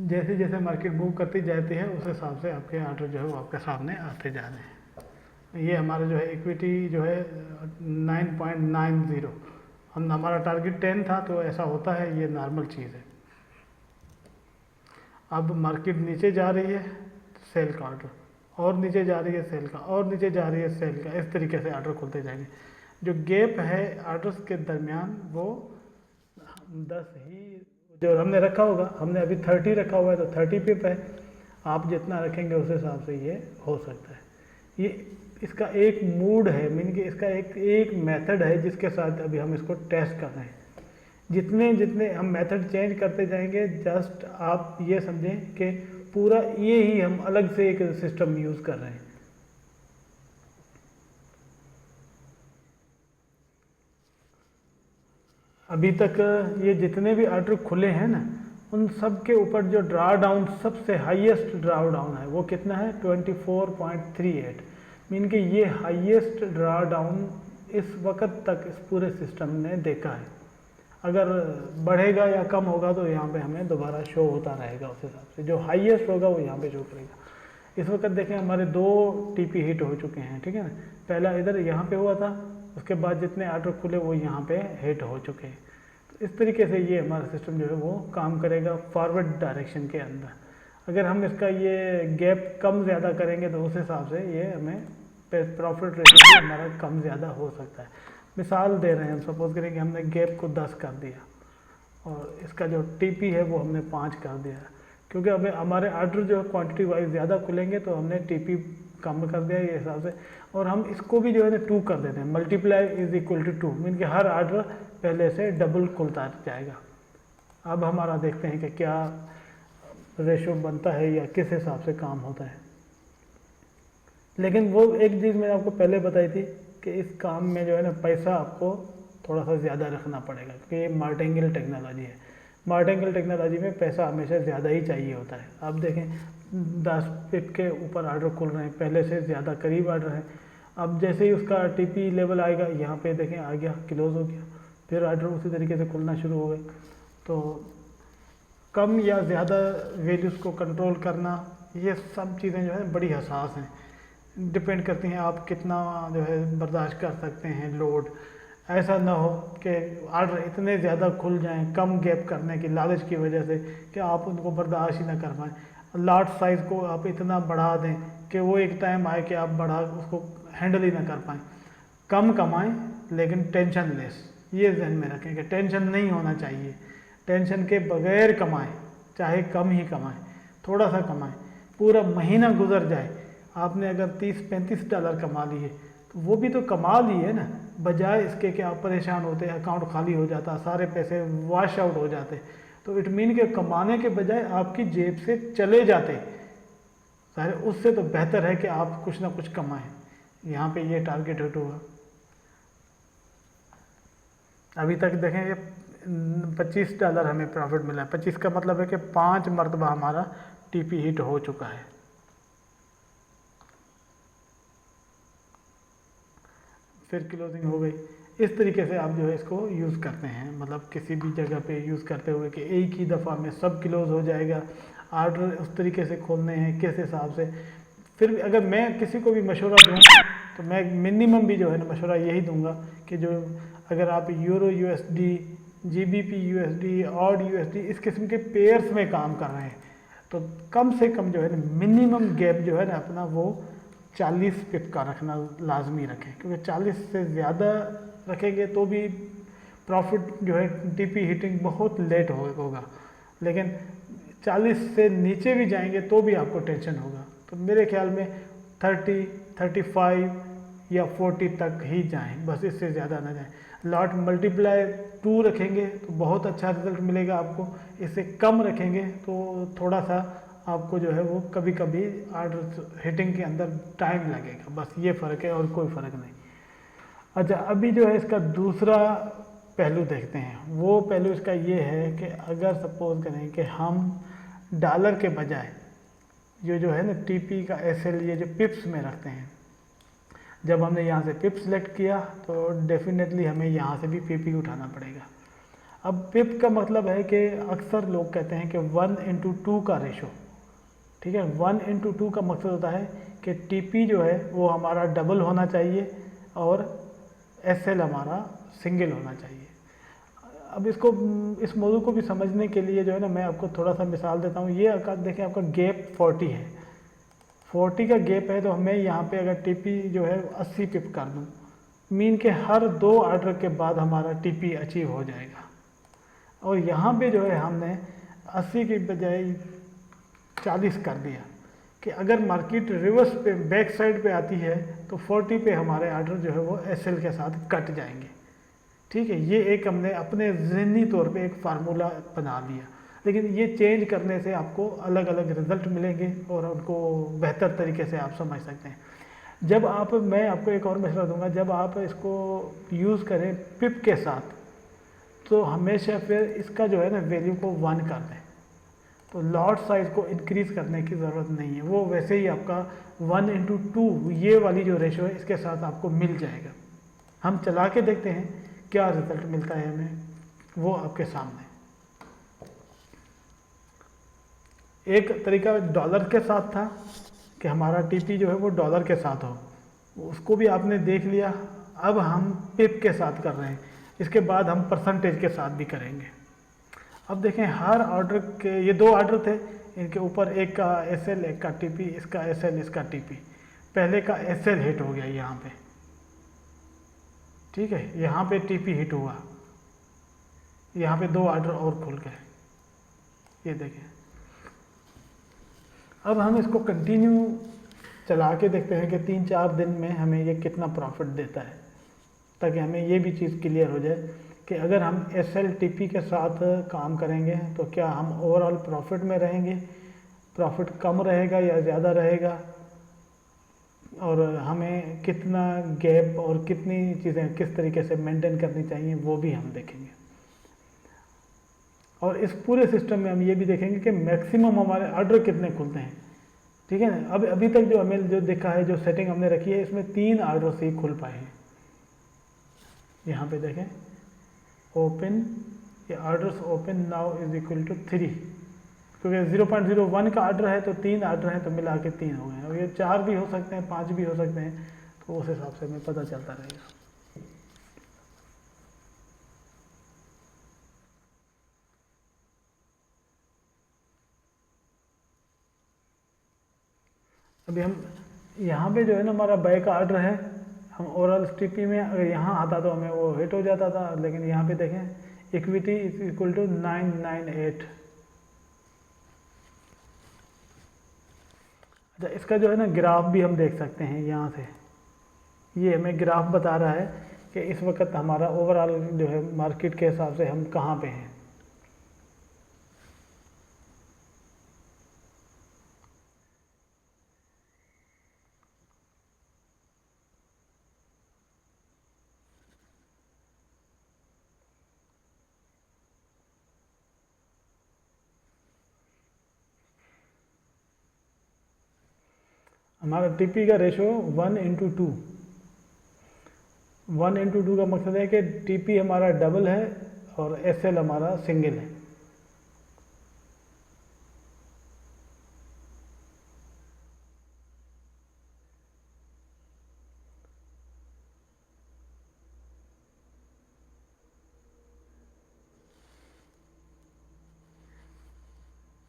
जैसे जैसे मार्केट मूव करती जाती है उस हिसाब से आपके ऑर्डर जो है वो आपके सामने आते जा रहे हैं। ये हमारा जो है इक्विटी जो है 9.90, हमारा टारगेट 10 था, तो ऐसा होता है, ये नॉर्मल चीज़ है। अब मार्केट नीचे जा रही है, सेल का ऑर्डर, और नीचे जा रही है सेल का, और नीचे जा रही है सेल का, इस तरीके से ऑर्डर खुलते जाएंगे। जो गैप है ऑर्डर्स के दरमियान वो 10 ही जो हमने रखा होगा, हमने अभी 30 रखा हुआ है तो 30 पिप है। आप जितना रखेंगे उस हिसाब से ये हो सकता है। ये इसका एक मूड है, मीन कि इसका एक मेथड है जिसके साथ अभी हम इसको टेस्ट कर रहे हैं। जितने जितने हम मेथड चेंज करते जाएंगे, जस्ट आप ये समझें कि पूरा ये ही हम अलग से एक सिस्टम यूज़ कर रहे हैं। अभी तक ये जितने भी ऑर्डर खुले हैं ना, उन सब के ऊपर जो ड्रा डाउन सबसे हाईएस्ट ड्रा डाउन है वो कितना है 24.38। मीन कि ये हाईएस्ट ड्रा डाउन इस वक्त तक इस पूरे सिस्टम ने देखा है। अगर बढ़ेगा या कम होगा तो यहाँ पे हमें दोबारा शो होता रहेगा, उस हिसाब से जो हाईएस्ट होगा वो यहाँ पे शो करेगा। इस वक्त देखें हमारे 2 टीपी हिट हो चुके हैं, ठीक है ना। पहला इधर यहाँ पे हुआ था, उसके बाद जितने ऑर्डर खुले वो यहाँ पे हिट हो चुके हैं। तो इस तरीके से ये हमारा सिस्टम जो है वो काम करेगा फॉरवर्ड डायरेक्शन के अंदर। अगर हम इसका ये गैप कम ज़्यादा करेंगे तो उस हिसाब से ये हमें प्रॉफिट रेशियो हमारा कम ज़्यादा हो सकता है। मिसाल दे रहे हैं, सपोज करें कि हमने गैप को 10 कर दिया और इसका जो टीपी है वो हमने 5 कर दिया, क्योंकि अभी हमारे ऑर्डर जो है क्वांटिटी वाइज ज़्यादा खुलेंगे तो हमने टीपी कम कर दिया ये हिसाब से। और हम इसको भी जो है ना 2 कर देते हैं, multiply is equal to 2, mean कि हर ऑर्डर पहले से डबल खुलता जाएगा। अब हमारा देखते हैं कि क्या रेशो बनता है या किस हिसाब से काम होता है। लेकिन वो एक चीज़ मैंने आपको पहले बताई थी कि इस काम में जो है ना पैसा आपको थोड़ा सा ज़्यादा रखना पड़ेगा, क्योंकि ये मार्टिंगल टेक्नोलॉजी है। मार्टिंगल टेक्नोलॉजी में पैसा हमेशा ज़्यादा ही चाहिए होता है। आप देखें 10 पिप के ऊपर ऑर्डर खुल रहे हैं, पहले से ज़्यादा करीब ऑर्डर है। अब जैसे ही उसका टीपी लेवल आएगा, यहाँ पे देखें आ गया, क्लोज हो गया, फिर ऑर्डर उसी तरीके से खुलना शुरू हो गए। तो कम या ज़्यादा वैल्यूज़ को कंट्रोल करना, ये सब चीज़ें जो है बड़ी हसास हैं, डिपेंड करती हैं आप कितना जो है बर्दाश्त कर सकते हैं लोड। ऐसा ना हो कि ऑर्डर इतने ज़्यादा खुल जाएं कम गैप करने की लालच की वजह से कि आप उनको बर्दाश्त ही ना कर पाएँ। लॉट साइज़ को आप इतना बढ़ा दें कि वो एक टाइम आए कि आप बढ़ा उसको हैंडल ही ना कर पाएँ। कम कमाएं लेकिन टेंशन लेस, ये ध्यान में रखें कि टेंशन नहीं होना चाहिए। टेंशन के बगैर कमाएं, चाहे कम ही कमाएं, थोड़ा सा कमाएं, पूरा महीना गुजर जाए, आपने अगर 30-35 डॉलर कमा लिए तो वो भी तो कमा लिए ना, बजाय इसके कि आप परेशान होते, अकाउंट खाली हो जाता, सारे पैसे वॉश आउट हो जाते। तो इट मीन के कमाने के बजाय आपकी जेब से चले जाते सारे, उससे तो बेहतर है कि आप कुछ ना कुछ कमाएं। यहाँ पे ये टारगेट हिट हुआ। अभी तक देखें ये $25 हमें प्रॉफिट मिला है। 25 का मतलब है कि 5 मरतबा हमारा टीपी हिट हो चुका है। फिर क्लोजिंग हो गई। इस तरीके से आप जो है इसको यूज़ करते हैं, मतलब किसी भी जगह पे यूज़ करते हुए कि एक ही दफ़ा में सब क्लोज हो जाएगा। ऑर्डर उस तरीके से खोलने हैं किस हिसाब से। फिर अगर मैं किसी को भी मशवरा दूँ तो मैं मिनिमम भी जो है ना मशवरा यही दूंगा कि जो अगर आप euro USD, GBP USD, odd USD इस किस्म के पेयर्स में काम कर रहे हैं तो कम से कम जो है ना मिनिमम गैप जो है ना अपना वो 40 पिप का रखना लाजमी रखें, क्योंकि 40 से ज़्यादा रखेंगे तो भी प्रॉफिट जो है टीपी हिटिंग बहुत लेट होगा, लेकिन 40 से नीचे भी जाएंगे तो भी आपको टेंशन होगा। तो मेरे ख्याल में 30, 35 या 40 तक ही जाएं, बस इससे ज़्यादा ना जाएं। लॉट मल्टीप्लाई 2 रखेंगे तो बहुत अच्छा रिजल्ट मिलेगा आपको, इससे कम रखेंगे तो थोड़ा सा आपको जो है वो कभी कभी ऑर्डर हिटिंग के अंदर टाइम लगेगा, बस ये फ़र्क है और कोई फ़र्क नहीं। अच्छा, अभी जो है इसका दूसरा पहलू देखते हैं। वो पहलू इसका ये है कि अगर सपोज करें कि हम डॉलर के बजाय ये जो है ना टीपी का एसएल ये जो पिप्स में रखते हैं, जब हमने यहाँ से पिप सेलेक्ट किया तो डेफिनेटली हमें यहाँ से भी पिप ही उठाना पड़ेगा। अब पिप का मतलब है कि अक्सर लोग कहते हैं कि 1:2 का रेशो, ठीक है। 1:2 का मकसद होता है कि टीपी जो है वो हमारा डबल होना चाहिए और एसएल हमारा सिंगल होना चाहिए। अब इसको इस मौजू को भी समझने के लिए जो है ना मैं आपको थोड़ा सा मिसाल देता हूँ। ये देखें आपका गैप 40 है, 40 का गैप है तो हमें यहाँ पे अगर टीपी जो है 80 पिप कर दूँ, मीन के हर 2 ऑर्डर के बाद हमारा टीपी अचीव हो जाएगा। और यहाँ पे जो है हमने 80 के बजाय 40 कर दिया कि अगर मार्केट रिवर्स पे बैक साइड पे आती है तो 40 पे हमारे ऑर्डर जो है वो एसएल के साथ कट जाएंगे, ठीक है। ये एक हमने अपने ज़हनी तौर पे एक फार्मूला बना लिया, लेकिन ये चेंज करने से आपको अलग अलग रिज़ल्ट मिलेंगे और उनको बेहतर तरीके से आप समझ सकते हैं। जब आप, मैं आपको एक और मसला दूंगा, जब आप इसको यूज़ करें पिप के साथ तो हमेशा फिर इसका जो है ना वैल्यू को 1 कर दें, तो लॉट साइज को इंक्रीज़ करने की ज़रूरत नहीं है, वो वैसे ही आपका 1:2 ये वाली जो रेशो है इसके साथ आपको मिल जाएगा। हम चला के देखते हैं क्या रिजल्ट मिलता है हमें, वो आपके सामने। एक तरीका डॉलर के साथ था कि हमारा टीपी जो है वो डॉलर के साथ हो, उसको भी आपने देख लिया। अब हम पिप के साथ कर रहे हैं, इसके बाद हम परसेंटेज के साथ भी करेंगे। अब देखें हर ऑर्डर के, ये 2 ऑर्डर थे, इनके ऊपर एक का एसएल एक का टीपी, इसका एसएल इसका टीपी। पहले का एसएल हिट हो गया यहाँ पे, ठीक है, यहाँ पे टीपी हिट हुआ, यहाँ पे 2 ऑर्डर और खुल गए, ये देखें। अब हम इसको कंटिन्यू चला के देखते हैं कि 3-4 दिन में हमें ये कितना प्रॉफिट देता है, ताकि हमें ये भी चीज़ क्लियर हो जाए कि अगर हम SLTP के साथ काम करेंगे तो क्या हम ओवरऑल प्रॉफिट में रहेंगे, प्रॉफिट कम रहेगा या ज़्यादा रहेगा, और हमें कितना गैप और कितनी चीज़ें किस तरीके से मेंटेन करनी चाहिए वो भी हम देखेंगे। और इस पूरे सिस्टम में हम ये भी देखेंगे कि मैक्सिमम हमारे ऑर्डर कितने खुलते हैं, ठीक है ना। अभी तक जो हमें जो देखा है, जो सेटिंग हमने रखी है, इसमें 3 ऑर्डर ही खुल पाए हैं। यहाँ पे देखें ओपन, ये orders open now is equal to 3, क्योंकि 0.01 का ऑर्डर है तो 3 ऑर्डर हैं तो मिला के 3 हो गए। अब ये 4 भी हो सकते हैं, 5 भी हो सकते हैं, तो उस हिसाब से हमें पता चलता रहेगा। अभी हम यहाँ पे जो है ना हमारा बाय का ऑर्डर है, हम ओवरऑल टीपी में अगर यहाँ आता तो हमें वो हिट हो जाता था, लेकिन यहाँ पे देखें इक्विटी इज इक्वल टू 998। अच्छा, इसका जो है ना ग्राफ भी हम देख सकते हैं यहाँ से, ये हमें ग्राफ बता रहा है कि इस वक्त हमारा ओवरऑल जो है मार्केट के हिसाब से हम कहाँ पे हैं। हमारा टीपी का रेशो 1:2, 1:2 का मकसद है कि टीपी हमारा डबल है और एसएल हमारा सिंगल है।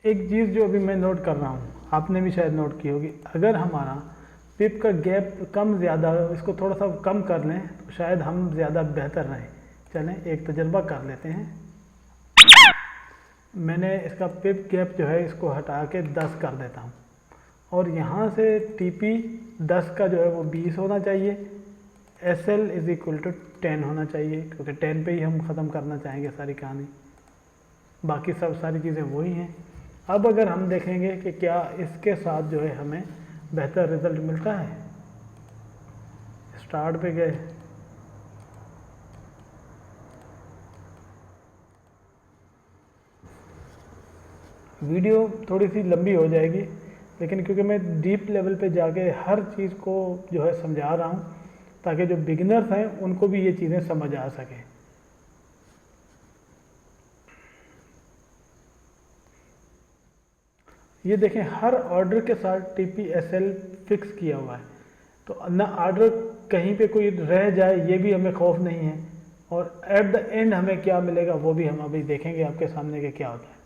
एक चीज़ जो अभी मैं नोट कर रहा हूँ, आपने भी शायद नोट की होगी, अगर हमारा पिप का गैप कम ज़्यादा, इसको थोड़ा सा कम कर लें तो शायद हम ज़्यादा बेहतर रहें। चलें एक तजर्बा कर लेते हैं। मैंने इसका पिप गैप जो है इसको हटा के 10 कर देता हूँ, और यहाँ से टीपी 10 का जो है वो 20 होना चाहिए, एसएल इज इक्वल टू 10 होना चाहिए, क्योंकि 10 पे ही हम ख़त्म करना चाहेंगे सारी कहानी, बाकी सब सारी चीज़ें वही हैं। अब अगर हम देखेंगे कि क्या इसके साथ जो है हमें बेहतर रिजल्ट मिलता है, स्टार्ट पे गए, वीडियो थोड़ी सी लंबी हो जाएगी, लेकिन क्योंकि मैं डीप लेवल पे जाके हर चीज़ को जो है समझा रहा हूँ, ताकि जो बिगिनर्स हैं उनको भी ये चीज़ें समझ आ सकें। ये देखें हर ऑर्डर के साथ TPSL फिक्स किया हुआ है, तो ना ऑर्डर कहीं पे कोई रह जाए ये भी हमें खौफ नहीं है, और एट द एंड हमें क्या मिलेगा वो भी हम अभी देखेंगे आपके सामने के क्या होता है।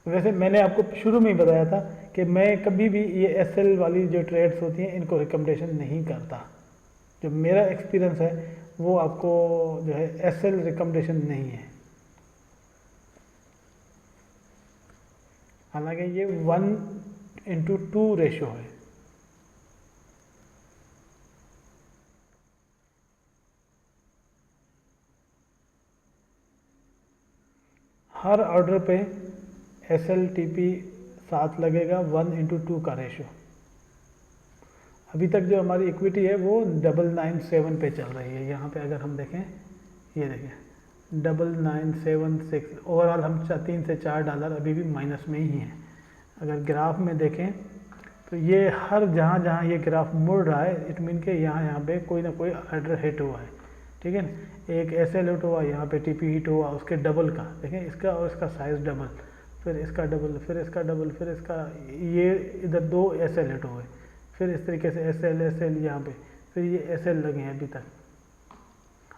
वैसे मैंने आपको शुरू में ही बताया था कि मैं कभी भी ये SL वाली जो ट्रेड्स होती हैं इनको रिकमेंडेशन नहीं करता। जो मेरा एक्सपीरियंस है वो आपको जो है SL रिकमेंडेशन नहीं है। हालांकि ये 1:2 रेशो है। हर ऑर्डर पे SLTP साथ लगेगा 1:2 का रेशो। अभी तक जो हमारी इक्विटी है वो 997 पे चल रही है। यहाँ पे अगर हम देखें, ये देखें $9,976। ओवरऑल हम $3 से $4 अभी भी माइनस में ही हैं। अगर ग्राफ में देखें तो ये हर जहाँ जहाँ ये ग्राफ मुड़ रहा है, इट मीन के यहाँ पे कोई ना कोई ऑर्डर हिट हुआ है, ठीक है ना। एक SL हिट हुआ, यहाँ पे TP हिट हुआ, उसके डबल का देखें, इसका और इसका साइज़ डबल, फिर इसका डबल, फिर इसका डबल, फिर इसका, ये इधर 2 SL हिट हुए, फिर इस तरीके से SL यहाँ पे, फिर ये SL लगे हैं अभी तक।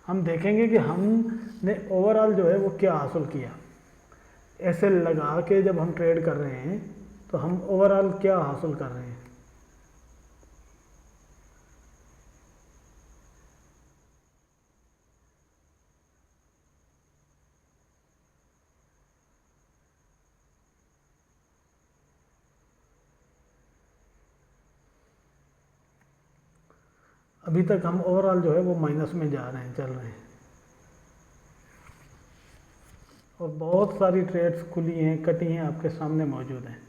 हम देखेंगे कि हमने ओवरऑल जो है वो क्या हासिल किया। SL लगा के जब हम ट्रेड कर रहे हैं तो हम ओवरऑल क्या हासिल कर रहे हैं। अभी तक हम ओवरऑल जो है वो माइनस में जा रहे हैं, चल रहे हैं, और बहुत सारी ट्रेड्स खुली हैं, कटी हैं, आपके सामने मौजूद हैं।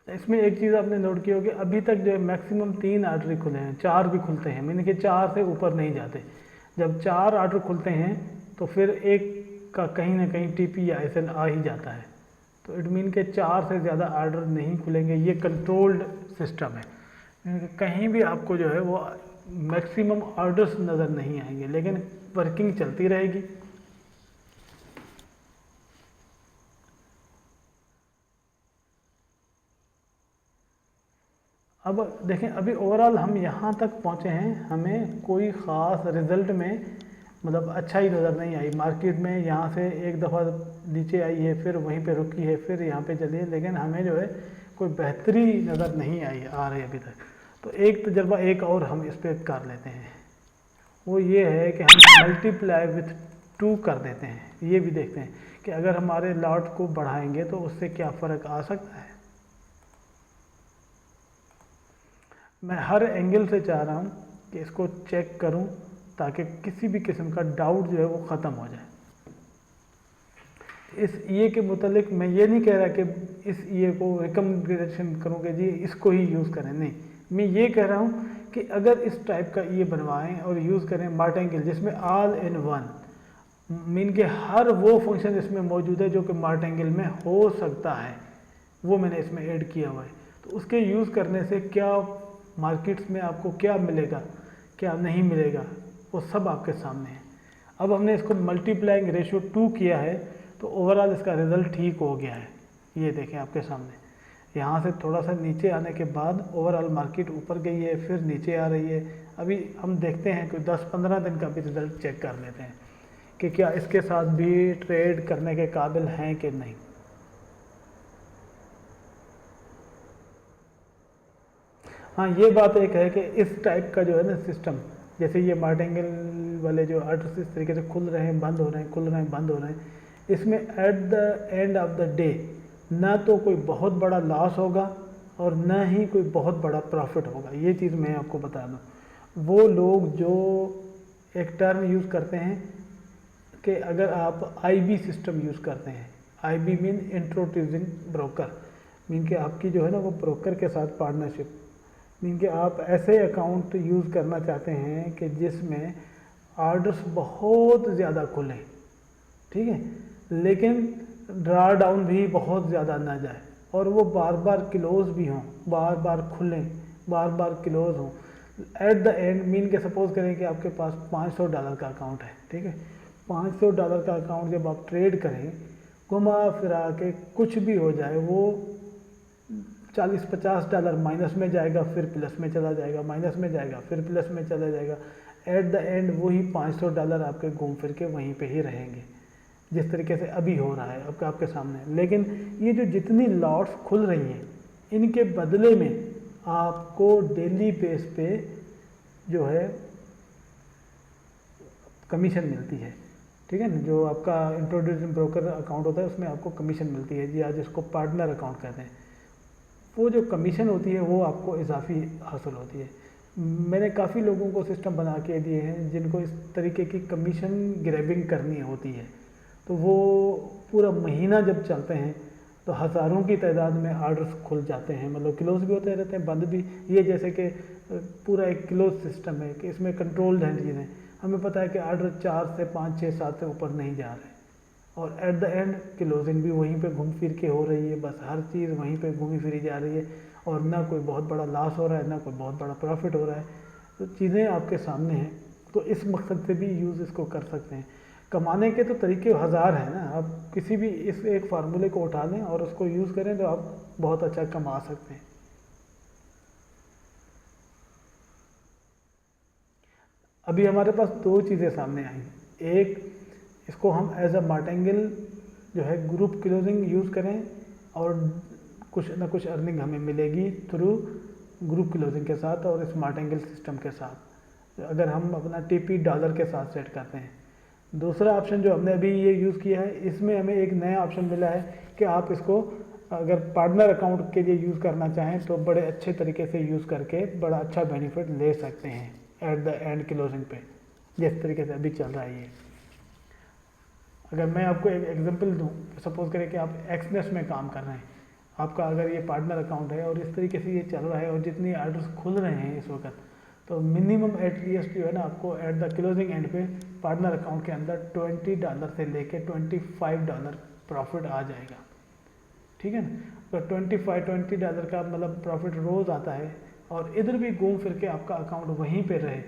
इसमें एक चीज़ आपने नोट की होगी, अभी तक जो है मैक्सिमम 3 आर्डर खुले हैं, 4 भी खुलते हैं, मैंने कि 4 से ऊपर नहीं जाते। जब 4 आर्डर खुलते हैं तो फिर एक का कहीं ना कहीं TP या SL आ ही जाता है। तो इट मीन के 4 से ज़्यादा आर्डर नहीं खुलेंगे, ये कंट्रोल्ड सिस्टम है। कहीं भी आपको जो है वो मैक्सिमम आर्डर्स नज़र नहीं आएंगे, लेकिन वर्किंग चलती रहेगी। अब देखें, अभी ओवरऑल हम यहाँ तक पहुँचे हैं, हमें कोई ख़ास रिज़ल्ट में मतलब अच्छा ही नज़र नहीं आई। मार्केट में यहाँ से एक दफ़ा नीचे आई है, फिर वहीं पे रुकी है, फिर यहाँ पे चली है, लेकिन हमें जो है कोई बेहतरी नज़र नहीं आ रही अभी तक। तो एक तजर्बा एक और हम इस पर कर लेते हैं, वो ये है कि हम मल्टीप्लाई विथ 2 कर देते हैं। ये भी देखते हैं कि अगर हमारे लॉट को बढ़ाएंगे तो उससे क्या फ़र्क आ सकता है। मैं हर एंगल से चाह रहा हूँ कि इसको चेक करूँ ताकि किसी भी किस्म का डाउट जो है वो ख़त्म हो जाए। इस ईए के मुतालिक मैं ये नहीं कह रहा कि इस ईए को रिकमेंडेशन करूँ कि जी इसको ही यूज़ करें, नहीं, मैं ये कह रहा हूँ कि अगर इस टाइप का ईए बनवाएं और यूज़ करें मार्टिंगेल, जिसमें ऑल इन वन मीन के हर वो फंक्शन इसमें मौजूद है जो कि मार्टिंगेल में हो सकता है, वो मैंने इसमें ऐड किया हुआ है। तो उसके यूज़ करने से क्या मार्केट्स में आपको क्या मिलेगा, क्या नहीं मिलेगा, वो सब आपके सामने है। अब हमने इसको मल्टीप्लाइंग रेशियो 2 किया है तो ओवरऑल इसका रिज़ल्ट ठीक हो गया है। ये देखें आपके सामने, यहाँ से थोड़ा सा नीचे आने के बाद ओवरऑल मार्केट ऊपर गई है, फिर नीचे आ रही है। अभी हम देखते हैं कि 10-15 दिन का भी रिज़ल्ट चेक कर लेते हैं कि क्या इसके साथ भी ट्रेड करने के काबिल हैं कि नहीं। हाँ, ये बात एक है कि इस टाइप का जो है ना सिस्टम, जैसे ये मार्टिंगेल वाले जो आर्डर्स इस तरीके से खुल रहे हैं, बंद हो रहे हैं, खुल रहे हैं, बंद हो रहे हैं, इसमें at the end of the day ना तो कोई बहुत बड़ा लॉस होगा और ना ही कोई बहुत बड़ा प्रॉफिट होगा। ये चीज़ मैं आपको बता दूँ। वो लोग जो एक टर्म यूज़ करते हैं कि अगर आप IB सिस्टम यूज़ करते हैं, IB mean introducing broker, mean कि आपकी जो है ना वो ब्रोकर के साथ पार्टनरशिप, मीन कि आप ऐसे अकाउंट यूज़ करना चाहते हैं कि जिसमें ऑर्डर्स बहुत ज़्यादा खुलें, ठीक है, लेकिन ड्रा डाउन भी बहुत ज़्यादा ना जाए और वो बार बार क्लोज भी हों, बार बार खुलें, बार बार क्लोज हों। एट द एंड मीन के सपोज करें कि आपके पास $500 का अकाउंट है, ठीक है, $500 का अकाउंट जब आप ट्रेड करें, घुमा फिरा के कुछ भी हो जाए, वो $40-50 माइनस में जाएगा, फिर प्लस में चला जाएगा, माइनस में जाएगा, फिर प्लस में चला जाएगा। एट द एंड वही $500 आपके घूम फिर के वहीं पे ही रहेंगे, जिस तरीके से अभी हो रहा है आपके सामने। लेकिन ये जो जितनी लॉट्स खुल रही हैं, इनके बदले में आपको डेली बेस पे जो है कमीशन मिलती है। ठीक है ना। जो आपका इंट्रोड्यूसिंग ब्रोकर अकाउंट होता है उसमें आपको कमीशन मिलती है जी, आज इसको पार्टनर अकाउंट कहते हैं। वो जो कमीशन होती है वो आपको इजाफी हासिल होती है। मैंने काफ़ी लोगों को सिस्टम बना के दिए हैं जिनको इस तरीके की कमीशन ग्रैबिंग करनी होती है, तो वो पूरा महीना जब चलते हैं तो हज़ारों की तादाद में आर्डर्स खुल जाते हैं, मतलब क्लोज भी होते रहते हैं, बंद भी। ये जैसे कि पूरा एक क्लोज सिस्टम है कि इसमें कंट्रोल्ड हैं चीज़ें। हमें पता है कि आर्डर 4 से 5 6 7 से ऊपर नहीं जा रहे, और एट द एंड क्लोजिंग भी वहीं पे घूम फिर के हो रही है, बस हर चीज़ वहीं पे घूमी फिरी जा रही है, और ना कोई बहुत बड़ा लॉस हो रहा है ना कोई बहुत बड़ा प्रॉफिट हो रहा है। तो चीज़ें आपके सामने हैं, तो इस मकसद से भी यूज़ इसको कर सकते हैं। कमाने के तो तरीके हज़ार हैं ना, आप किसी भी इस एक फार्मूले को उठा लें और उसको यूज़ करें तो आप बहुत अच्छा कमा सकते हैं। अभी हमारे पास दो चीज़ें सामने आई। एक, इसको हम एज अ मार्टेंगल जो है ग्रुप क्लोजिंग यूज़ करें और कुछ ना कुछ अर्निंग हमें मिलेगी थ्रू ग्रुप क्लोजिंग के साथ और स्मार्ट एंगल सिस्टम के साथ, अगर हम अपना टीपी डॉलर के साथ सेट करते हैं। दूसरा ऑप्शन जो हमने अभी ये यूज़ किया है, इसमें हमें एक नया ऑप्शन मिला है कि आप इसको अगर पार्टनर अकाउंट के लिए यूज़ करना चाहें तो बड़े अच्छे तरीके से यूज़ करके बड़ा अच्छा बेनिफिट ले सकते हैं एट द एंड क्लोजिंग पे, जिस तरीके से अभी चल रहा है ये। अगर मैं आपको एक एग्जांपल दूं, सपोज करें कि आप एक्सनेस में काम कर रहे हैं, आपका अगर ये पार्टनर अकाउंट है और इस तरीके से ये चल रहा है और जितनी ऑर्डर्स खुल रहे हैं इस वक्त, तो मिनिमम एटलीस्ट जो है ना आपको एट द क्लोजिंग एंड पे पार्टनर अकाउंट के अंदर $20 से लेके $25 प्रॉफिट आ जाएगा। ठीक है ना। तो $20 का मतलब प्रॉफिट रोज़ आता है और इधर भी घूम फिर के आपका अकाउंट वहीं पे रहे,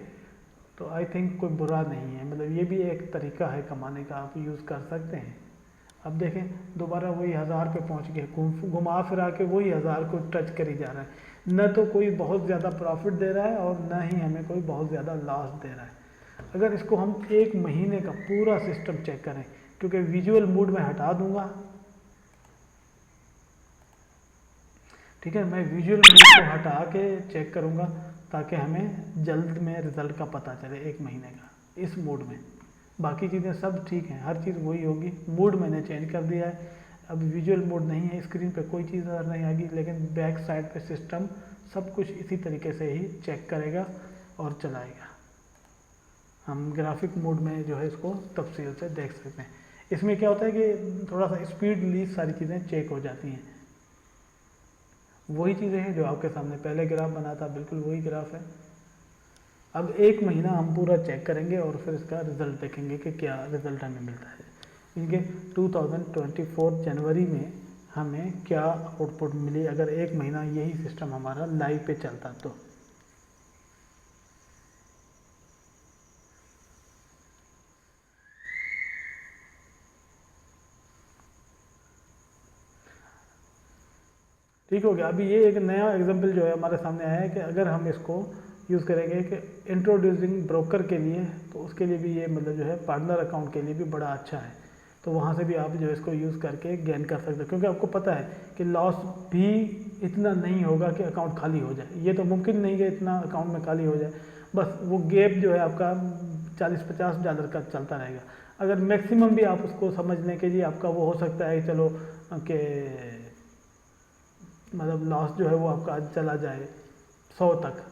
तो आई थिंक कोई बुरा नहीं है। मतलब ये भी एक तरीका है कमाने का, आप यूज़ कर सकते हैं। अब देखें दोबारा वही 1000 पे पहुंच गए, घुमा फिरा के वही 1000 को टच करी जा रहा है। न तो कोई बहुत ज़्यादा प्रॉफिट दे रहा है और न ही हमें कोई बहुत ज़्यादा लॉस दे रहा है। अगर इसको हम एक महीने का पूरा सिस्टम चेक करें, क्योंकि विजुअल मोड में हटा दूंगा, ठीक है, मैं विजुअल मोड को हटा के चेक करूंगा ताकि हमें जल्द में रिजल्ट का पता चले एक महीने का इस मोड में। बाकी चीज़ें सब ठीक हैं, हर चीज़ वही होगी। मोड मैंने चेंज कर दिया है, अब विजुअल मोड नहीं है, स्क्रीन पे कोई चीज़ नज़र नहीं आएगी, लेकिन बैक साइड पे सिस्टम सब कुछ इसी तरीके से ही चेक करेगा और चलाएगा। हम ग्राफिक मोड में जो है इसको तफसील से देख सकते हैं। इसमें क्या होता है कि थोड़ा सा स्पीडली सारी चीज़ें चेक हो जाती हैं। वही चीज़ें हैं जो आपके सामने पहले ग्राफ बना था, बिल्कुल वही ग्राफ है। अब एक महीना हम पूरा चेक करेंगे और फिर इसका रिज़ल्ट देखेंगे कि क्या रिज़ल्ट हमें मिलता है। इनके 2024 जनवरी में हमें क्या आउटपुट मिली अगर एक महीना यही सिस्टम हमारा लाइव पे चलता तो। ठीक हो गया। अभी ये एक नया एग्जांपल जो है हमारे सामने आया है कि अगर हम इसको यूज़ करेंगे कि इंट्रोड्यूसिंग ब्रोकर के लिए, तो उसके लिए भी ये मतलब जो है पार्टनर अकाउंट के लिए भी बड़ा अच्छा है। तो वहाँ से भी आप जो है इसको यूज़ करके गेन कर सकते हैं, क्योंकि आपको पता है कि लॉस भी इतना नहीं होगा कि अकाउंट खाली हो जाए। ये तो मुमकिन नहीं कि इतना अकाउंट में खाली हो जाए, बस वो गैप जो है आपका $40-50 का चलता रहेगा। अगर मैक्सिमम भी आप उसको समझ लें कि जी आपका वो हो सकता है चलो कि मतलब लॉस जो है वो आपका चला जाए 100 तक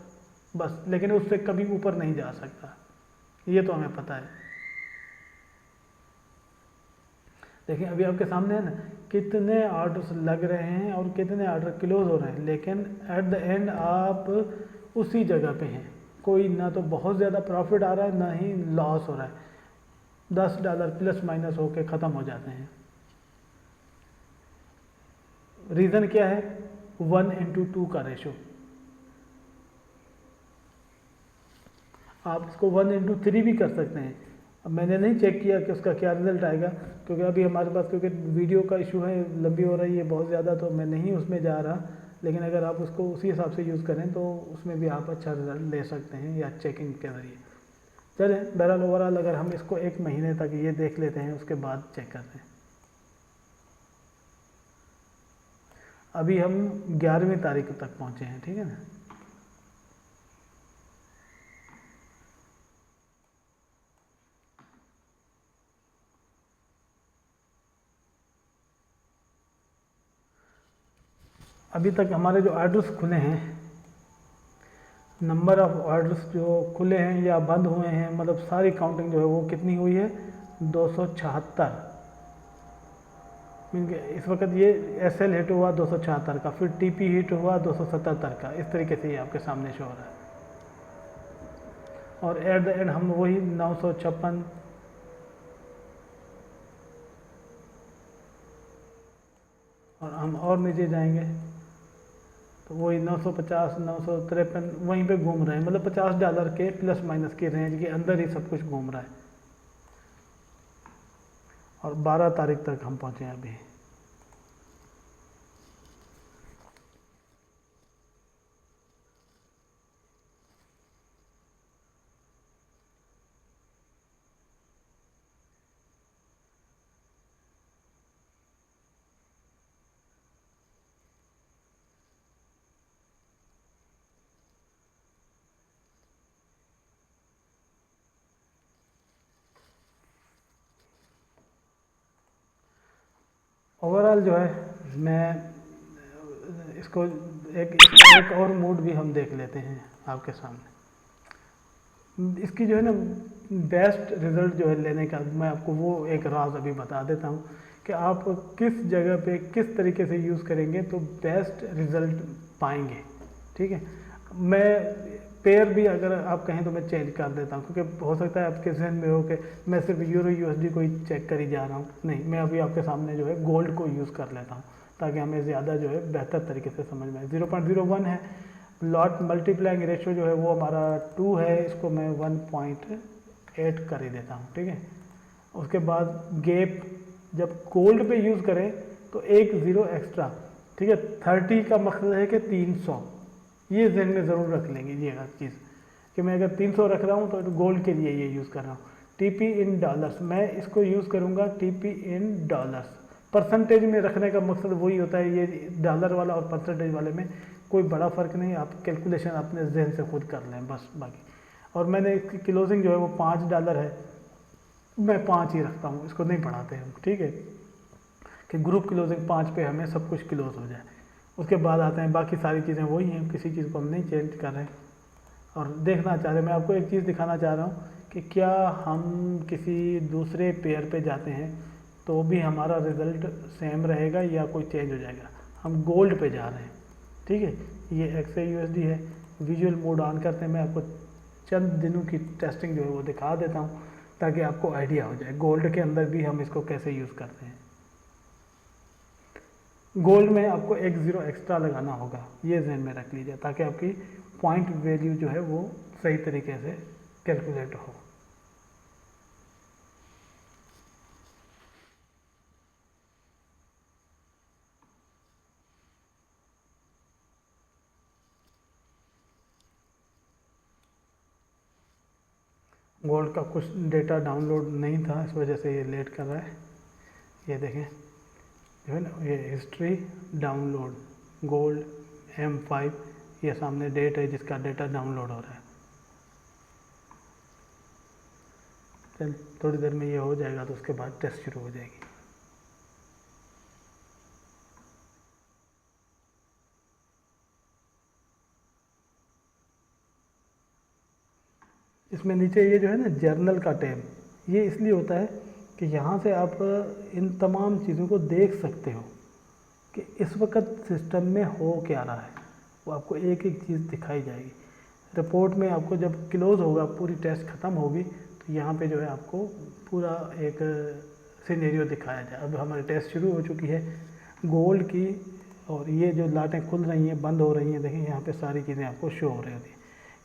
बस, लेकिन उससे कभी ऊपर नहीं जा सकता, ये तो हमें पता है। देखिए अभी आपके सामने है ना कितने ऑर्डर्स लग रहे हैं और कितने ऑर्डर क्लोज हो रहे हैं, लेकिन एट द एंड आप उसी जगह पे हैं। कोई ना तो बहुत ज़्यादा प्रॉफिट आ रहा है ना ही लॉस हो रहा है। $10 प्लस माइनस होके ख़त्म हो जाते हैं। रीज़न क्या है? 1:2 का रेशो। आप इसको 1:3 भी कर सकते हैं। अब मैंने नहीं चेक किया कि उसका क्या रिजल्ट आएगा, क्योंकि अभी हमारे पास क्योंकि वीडियो का इशू है, लंबी हो रही है बहुत ज़्यादा, तो मैं नहीं उसमें जा रहा। लेकिन अगर आप उसको उसी हिसाब से यूज़ करें तो उसमें भी आप अच्छा रिजल्ट ले सकते हैं या चेकिंग के ज़रिए। चलें बहरहाल ओवरऑल अगर हम इसको एक महीने तक ये देख लेते हैं उसके बाद चेक करते हैं। अभी हम 11वीं तारीख तक पहुँचे हैं, ठीक है ना। अभी तक हमारे जो ऑर्डर्स खुले हैं, नंबर ऑफ ऑर्डर्स जो खुले हैं या बंद हुए हैं, मतलब सारी काउंटिंग जो है वो कितनी हुई है, 276। मीन इस वक्त ये एस एल हिट हुआ 276 का, फिर टी पी हिट हुआ 277 का, इस तरीके से ये आपके सामने शो हो रहा है। और एट द एंड हम वही 956, और हम और नीचे जाएंगे तो वही 950, 953 वहीं पे घूम रहे हैं, मतलब $50 के प्लस माइनस के रेंज के अंदर ही सब कुछ घूम रहा है। और 12 तारीख तक हम पहुँचे हैं अभी। ओवरऑल जो है मैं इसको एक और मूड भी हम देख लेते हैं आपके सामने। इसकी जो है ना बेस्ट रिज़ल्ट जो है लेने का, मैं आपको वो एक राज अभी बता देता हूँ कि आप किस जगह पे किस तरीके से यूज़ करेंगे तो बेस्ट रिज़ल्ट पाएंगे। ठीक है, मैं पेयर भी अगर आप कहें तो मैं चेंज कर देता हूँ, क्योंकि हो सकता है आपके जहन में हो कि मैं सिर्फ यूरो यूएसडी को ही चेक कर ही जा रहा हूँ। नहीं, मैं अभी आपके सामने जो है गोल्ड को यूज़ कर लेता हूँ ताकि हमें ज़्यादा जो है बेहतर तरीके से समझ में आए। 0.01 है, लॉट मल्टीप्लाइंग रेशियो जो है वो हमारा 2 है, इसको मैं 1.8 कर ही देता हूँ। ठीक है, उसके बाद गेप जब गोल्ड पे यूज़ करें तो एक ज़ीरो एक्स्ट्रा। ठीक है, 30 का मकसद है कि 300, ये जहन में ज़रूर रख लेंगे ये हर चीज़ कि मैं अगर 300 रख रहा हूँ तो गोल्ड के लिए ये यूज़ कर रहा हूँ। टीपी इन डॉलर्स, मैं इसको यूज़ करूँगा टीपी इन डॉलर्स। परसेंटेज में रखने का मकसद वही होता है, ये डॉलर वाला और परसेंटेज वाले में कोई बड़ा फ़र्क नहीं, आप कैलकुलेशन अपने जहन से खुद कर लें बस बाकी। और मैंने इसकी क्लोजिंग जो है वो $5 है, मैं 5 ही रखता हूँ, इसको नहीं बढ़ाते हम। ठीक है, कि ग्रुप क्लोजिंग 5 पे हमें सब कुछ क्लोज हो जाए। उसके बाद आते हैं बाकी सारी चीज़ें वही हैं, किसी चीज़ को हम नहीं चेंज कर रहे और देखना चाह रहे। मैं आपको एक चीज़ दिखाना चाह रहा हूँ कि क्या हम किसी दूसरे पेयर पे जाते हैं तो भी हमारा रिज़ल्ट सेम रहेगा या कोई चेंज हो जाएगा। हम गोल्ड पे जा रहे हैं। ठीक है, ये XAUSD है, विजुअल मोड ऑन करते हैं। मैं आपको चंद दिनों की टेस्टिंग जो है वो दिखा देता हूँ ताकि आपको आइडिया हो जाए गोल्ड के अंदर भी हम इसको कैसे यूज़ करते हैं। गोल्ड में आपको एक ज़ीरो एक्स्ट्रा लगाना होगा, ये जहन में रख लीजिए ताकि आपकी पॉइंट वैल्यू जो है वो सही तरीके से कैलकुलेट हो। गोल्ड का कुछ डेटा डाउनलोड नहीं था, इस वजह से ये लेट कर रहा है। ये देखें जो है ना, ये हिस्ट्री डाउनलोड गोल्ड M5, ये सामने डेट है जिसका डेटा डाउनलोड हो रहा है। चल थोड़ी देर में ये हो जाएगा तो उसके बाद टेस्ट शुरू हो जाएगी। इसमें नीचे ये जो है ना जर्नल का टैब, ये इसलिए होता है कि यहाँ से आप इन तमाम चीज़ों को देख सकते हो कि इस वक्त सिस्टम में हो क्या रहा है, वो आपको एक एक चीज़ दिखाई जाएगी। रिपोर्ट में आपको जब क्लोज़ होगा, पूरी टेस्ट ख़त्म होगी तो यहाँ पे जो है आपको पूरा एक सिनेरियो दिखाया जाए। अब हमारी टेस्ट शुरू हो चुकी है गोल्ड की, और ये जो लाटें खुल रही हैं बंद हो रही हैं, देखें यहाँ पे सारी चीज़ें आपको शो हो रही होती हैं।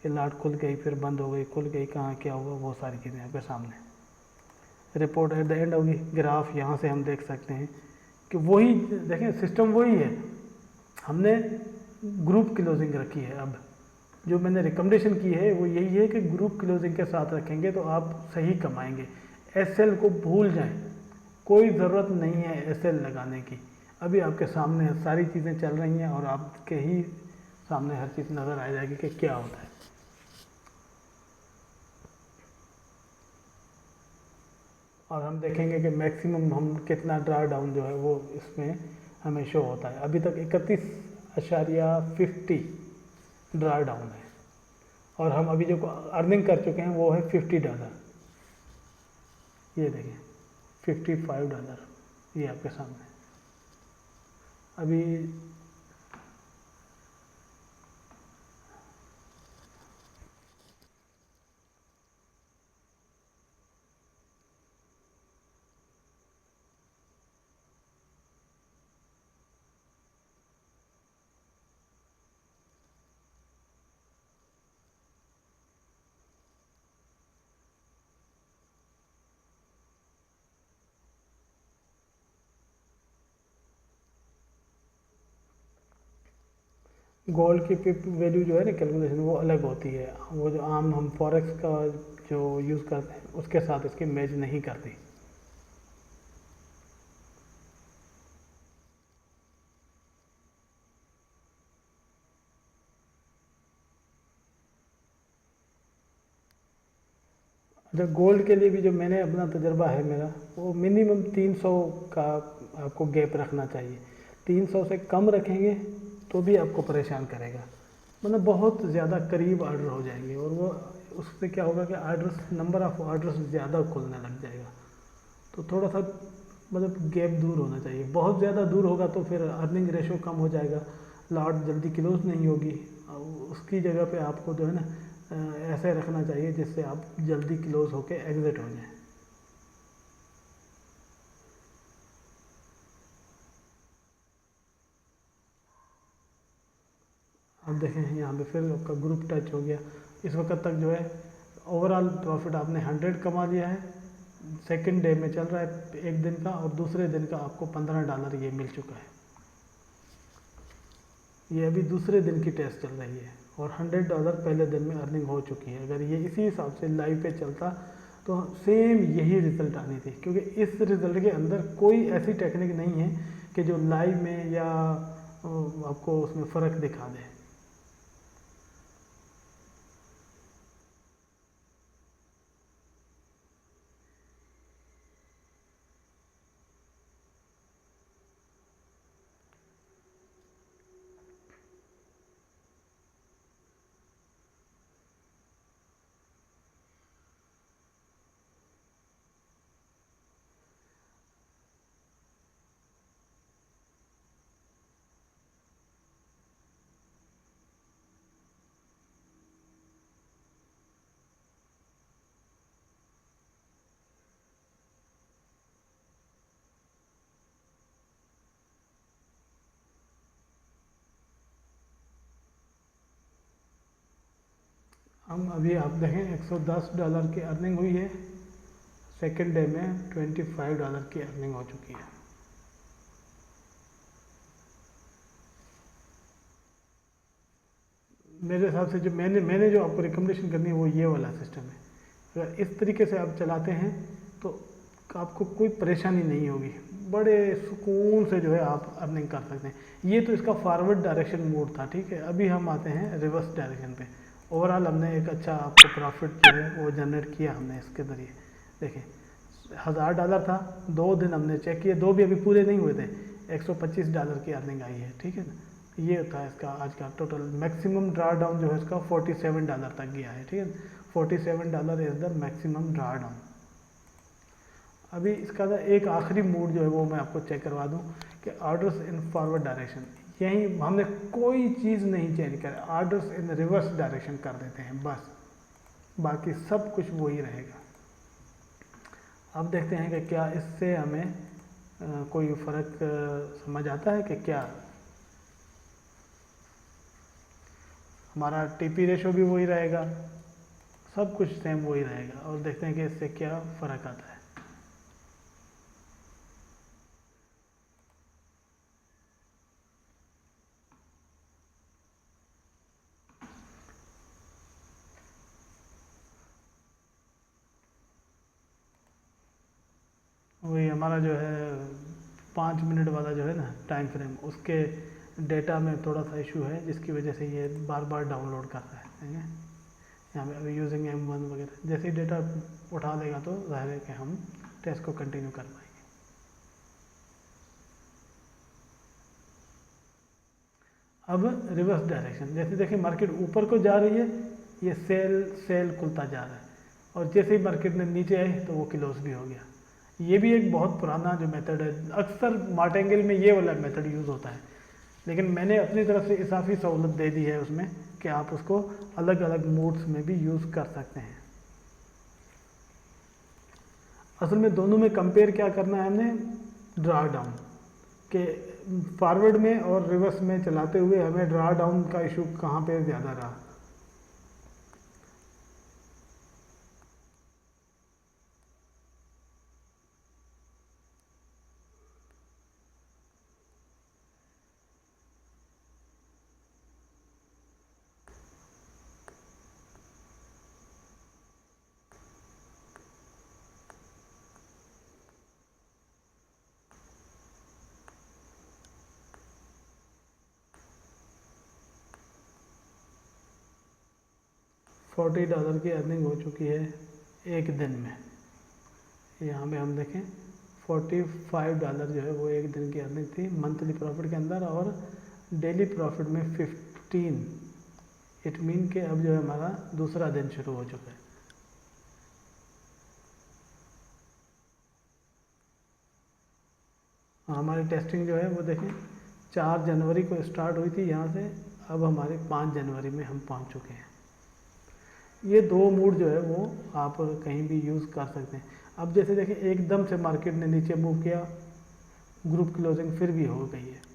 ये लाट खुल गई, फिर बंद हो गई, खुल गई, कहाँ क्या हुआ, वो सारी चीज़ें आपके सामने। रिपोर्ट एट द एंड होगी, ग्राफ यहाँ से हम देख सकते हैं कि वही देखें सिस्टम वही है। हमने ग्रुप क्लोजिंग रखी है। अब जो मैंने रिकमेंडेशन की है वो यही है कि ग्रुप क्लोजिंग के साथ रखेंगे तो आप सही कमाएंगे। एसएल को भूल जाएं, कोई ज़रूरत नहीं है एसएल लगाने की। अभी आपके सामने सारी चीज़ें चल रही हैं और आपके ही सामने हर चीज़ नज़र आ जाएगी कि क्या होता है। और हम देखेंगे कि मैक्सिमम हम कितना ड्रा डाउन जो है वो इसमें हमें शो होता है। अभी तक $1.50 ड्रा डाउन है, और हम अभी जो अर्निंग कर चुके हैं वो है $50। ये देखिए $55 ये आपके सामने अभी। गोल्ड की पिप वैल्यू जो है ना कैलकुलेशन वो अलग होती है, वो जो आम हम फॉरेक्स का जो यूज़ करते हैं उसके साथ इसकी मैच नहीं करती। अच्छा, गोल्ड के लिए भी जो मैंने अपना तजर्बा है मेरा, वो मिनिमम 300 का आपको गैप रखना चाहिए। 300 से कम रखेंगे तो भी आपको परेशान करेगा, मतलब बहुत ज़्यादा करीब ऑर्डर हो जाएंगे, और वो उससे क्या होगा कि ऑर्डर्स, नंबर ऑफ़ ऑर्डर्स ज़्यादा खुलने लग जाएगा। तो थोड़ा सा मतलब गैप दूर होना चाहिए, बहुत ज़्यादा दूर होगा तो फिर अर्निंग रेशो कम हो जाएगा, लॉट जल्दी क्लोज नहीं होगी। उसकी जगह पे आपको जो है ना ऐसे रखना चाहिए जिससे आप जल्दी क्लोज होके एग्जिट हो जाएं। अब देखें यहाँ पे फिर आपका ग्रुप टच हो गया। इस वक्त तक जो है ओवरऑल प्रॉफिट आपने 100 कमा लिया है। सेकंड डे में चल रहा है एक दिन का, और दूसरे दिन का आपको $15 ये मिल चुका है। ये अभी दूसरे दिन की टेस्ट चल रही है, और $100 पहले दिन में अर्निंग हो चुकी है। अगर ये इसी हिसाब से लाइव पे चलता तो सेम यही रिज़ल्ट आनी थी, क्योंकि इस रिज़ल्ट के अंदर कोई ऐसी टेक्निक नहीं है कि जो लाइव में या आपको उसमें फ़र्क दिखा दे। हम अभी आप देखें $110 की अर्निंग हुई है, सेकेंड डे में $25 की अर्निंग हो चुकी है। मेरे हिसाब से जो मैंने जो आपको रिकमेंडेशन करनी है वो ये वाला सिस्टम है। अगर इस तरीके से आप चलाते हैं तो आपको कोई परेशानी नहीं होगी, बड़े सुकून से जो है आप अर्निंग कर सकते हैं। ये तो इसका फॉरवर्ड डायरेक्शन मोड था, ठीक है। अभी हम आते हैं रिवर्स डायरेक्शन पे। ओवरऑल हमने एक अच्छा आपको प्रॉफिट जो है वो जनरेट किया हमने इसके ज़रिए। देखें $1000 था, 2 दिन हमने चेक किए, 2 भी अभी पूरे नहीं हुए थे, $125 की अर्निंग आई है, ठीक है ना। ये था इसका आज का टोटल मैक्सिमम ड्रा डाउन जो है इसका $47 तक गया है, ठीक है। $47 is the maximum draw down. अभी इसका एक आखिरी मूड जो है वो मैं आपको चेक करवा दूं कि ऑर्डर्स इन फॉरवर्ड डायरेक्शन, यहीं हमने कोई चीज़ नहीं चेंज करा, ऑर्डर्स इन रिवर्स डायरेक्शन कर देते हैं बस, बाकी सब कुछ वही रहेगा। अब देखते हैं कि क्या इससे हमें कोई फ़र्क समझ आता है कि क्या हमारा टीपी रेशो भी वही रहेगा, सब कुछ सेम वही रहेगा, और देखते हैं कि इससे क्या फ़र्क आता है। वही हमारा जो है 5 मिनट वाला जो है ना टाइम फ्रेम, उसके डेटा में थोड़ा सा इशू है, जिसकी वजह से ये बार बार डाउनलोड कर रहा है। यहाँ पे अभी यूजिंग M1 वगैरह, जैसे ही डेटा उठा लेगा तो जाहिर है कि हम टेस्ट को कंटिन्यू कर पाएंगे। अब रिवर्स डायरेक्शन, जैसे देखिए मार्केट ऊपर को जा रही है, ये सेल सेल खुलता जा रहा है, और जैसे ही मार्केट ने नीचे आई तो वो क्लोज भी हो गया। ये भी एक बहुत पुराना जो मेथड है, अक्सर मार्टेंगल में ये वाला मेथड यूज़ होता है, लेकिन मैंने अपनी तरफ से इजाफी सहूलत दे दी है उसमें कि आप उसको अलग अलग मोड्स में भी यूज़ कर सकते हैं। असल में दोनों में कंपेयर क्या करना है हमने, ड्रा डाउन के फॉरवर्ड में और रिवर्स में चलाते हुए हमें ड्रा डाउन का इशू कहाँ पे ज़्यादा रहा। $40 की अर्निंग हो चुकी है एक दिन में। यहाँ पे हम देखें $45 जो है वो एक दिन की अर्निंग थी मंथली प्रॉफिट के अंदर, और डेली प्रॉफिट में 15। इट मीन के अब जो है हमारा दूसरा दिन शुरू हो चुका है। हमारी टेस्टिंग जो है वो देखें 4 जनवरी को स्टार्ट हुई थी यहाँ से, अब हमारे 5 जनवरी में हम पहुँच चुके हैं। ये दो मूड जो है वो आप कहीं भी यूज़ कर सकते हैं। अब जैसे देखें एकदम से मार्केट ने नीचे मूव किया, ग्रुप क्लोजिंग फिर भी हो गई है।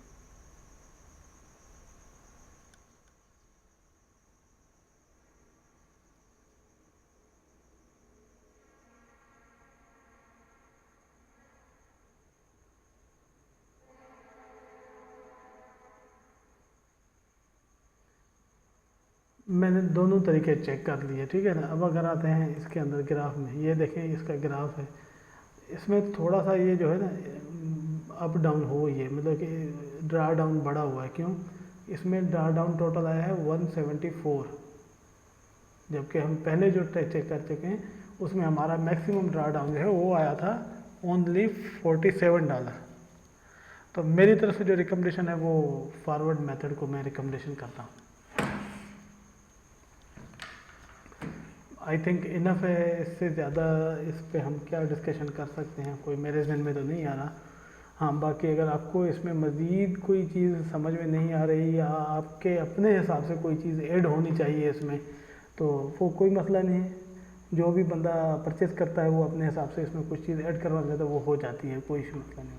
मैंने दोनों तरीके चेक कर लिए, ठीक है ना। अब अगर आते हैं इसके अंदर ग्राफ में, ये देखें इसका ग्राफ है, इसमें थोड़ा सा ये जो है ना अप डाउन हो, ये मतलब कि ड्रा डाउन बढ़ा हुआ है। क्यों? इसमें ड्रा डाउन टोटल आया है 174, जबकि हम पहले जो चेक कर चुके हैं उसमें हमारा मैक्सिमम ड्रा डाउन जो है वो आया था ओनली $47। तो मेरी तरफ से जो रिकमेंडेशन है वो फॉरवर्ड मेथड को मैं रिकमेंडेशन करता हूँ। आई थिंक इनफ है, इससे ज़्यादा इस पे हम क्या डिस्कशन कर सकते हैं, कोई मेरे जहन में तो नहीं आ रहा। हाँ, बाकी अगर आपको इसमें मज़ीद कोई चीज़ समझ में नहीं आ रही या आपके अपने हिसाब से कोई चीज़ ऐड होनी चाहिए इसमें, तो वो कोई मसला नहीं है। जो भी बंदा परचेज़ करता है वो अपने हिसाब से इसमें कुछ चीज़ ऐड करवा देता है, वो हो जाती है, कोई इशू मसला नहीं।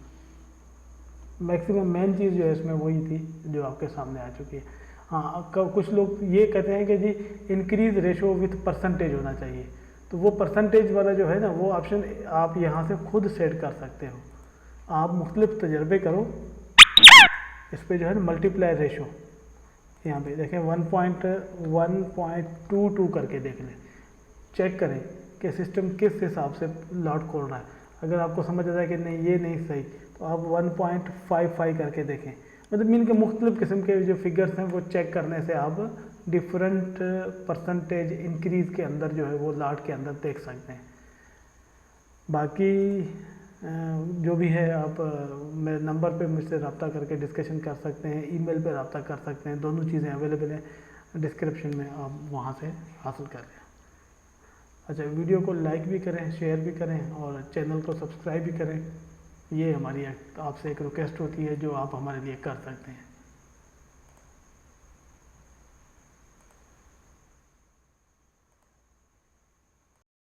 मैक्सिमम मेन चीज़ जो है इसमें वही थी जो आपके सामने आ चुकी है। हाँ, कुछ लोग ये कहते हैं कि जी इंक्रीज रेशो विथ परसेंटेज होना चाहिए, तो वो परसेंटेज वाला जो है ना वो ऑप्शन आप यहाँ से खुद सेट कर सकते हो। आप मुख्तलिफ तजर्बे करो, इस पे जो है ना मल्टीप्लाई रेशो यहाँ पे देखें 1.22 करके देख लें, चेक करें कि सिस्टम किस हिसाब से लॉट खोल रहा है। अगर आपको समझ आता है कि नहीं ये नहीं सही, तो आप 1.55 करके देखें। मतलब मीन के मुख्तलिफ किस्म के जो फिगर्स हैं वो चेक करने से आप डिफरेंट परसेंटेज इंक्रीज़ के अंदर जो है वो लॉट के अंदर देख सकते हैं। बाकी जो भी है आप मेरे नंबर पे मुझसे रब्ता करके डिस्कशन कर सकते हैं, ईमेल पे रब्ता कर सकते हैं, दोनों चीज़ें अवेलेबल हैं डिस्क्रिप्शन में, आप वहाँ से हासिल कर लें। अच्छा, वीडियो को लाइक भी करें, शेयर भी करें और चैनल को सब्सक्राइब भी करें। ये हमारी आपसे एक रिक्वेस्ट होती है जो आप हमारे लिए कर सकते हैं।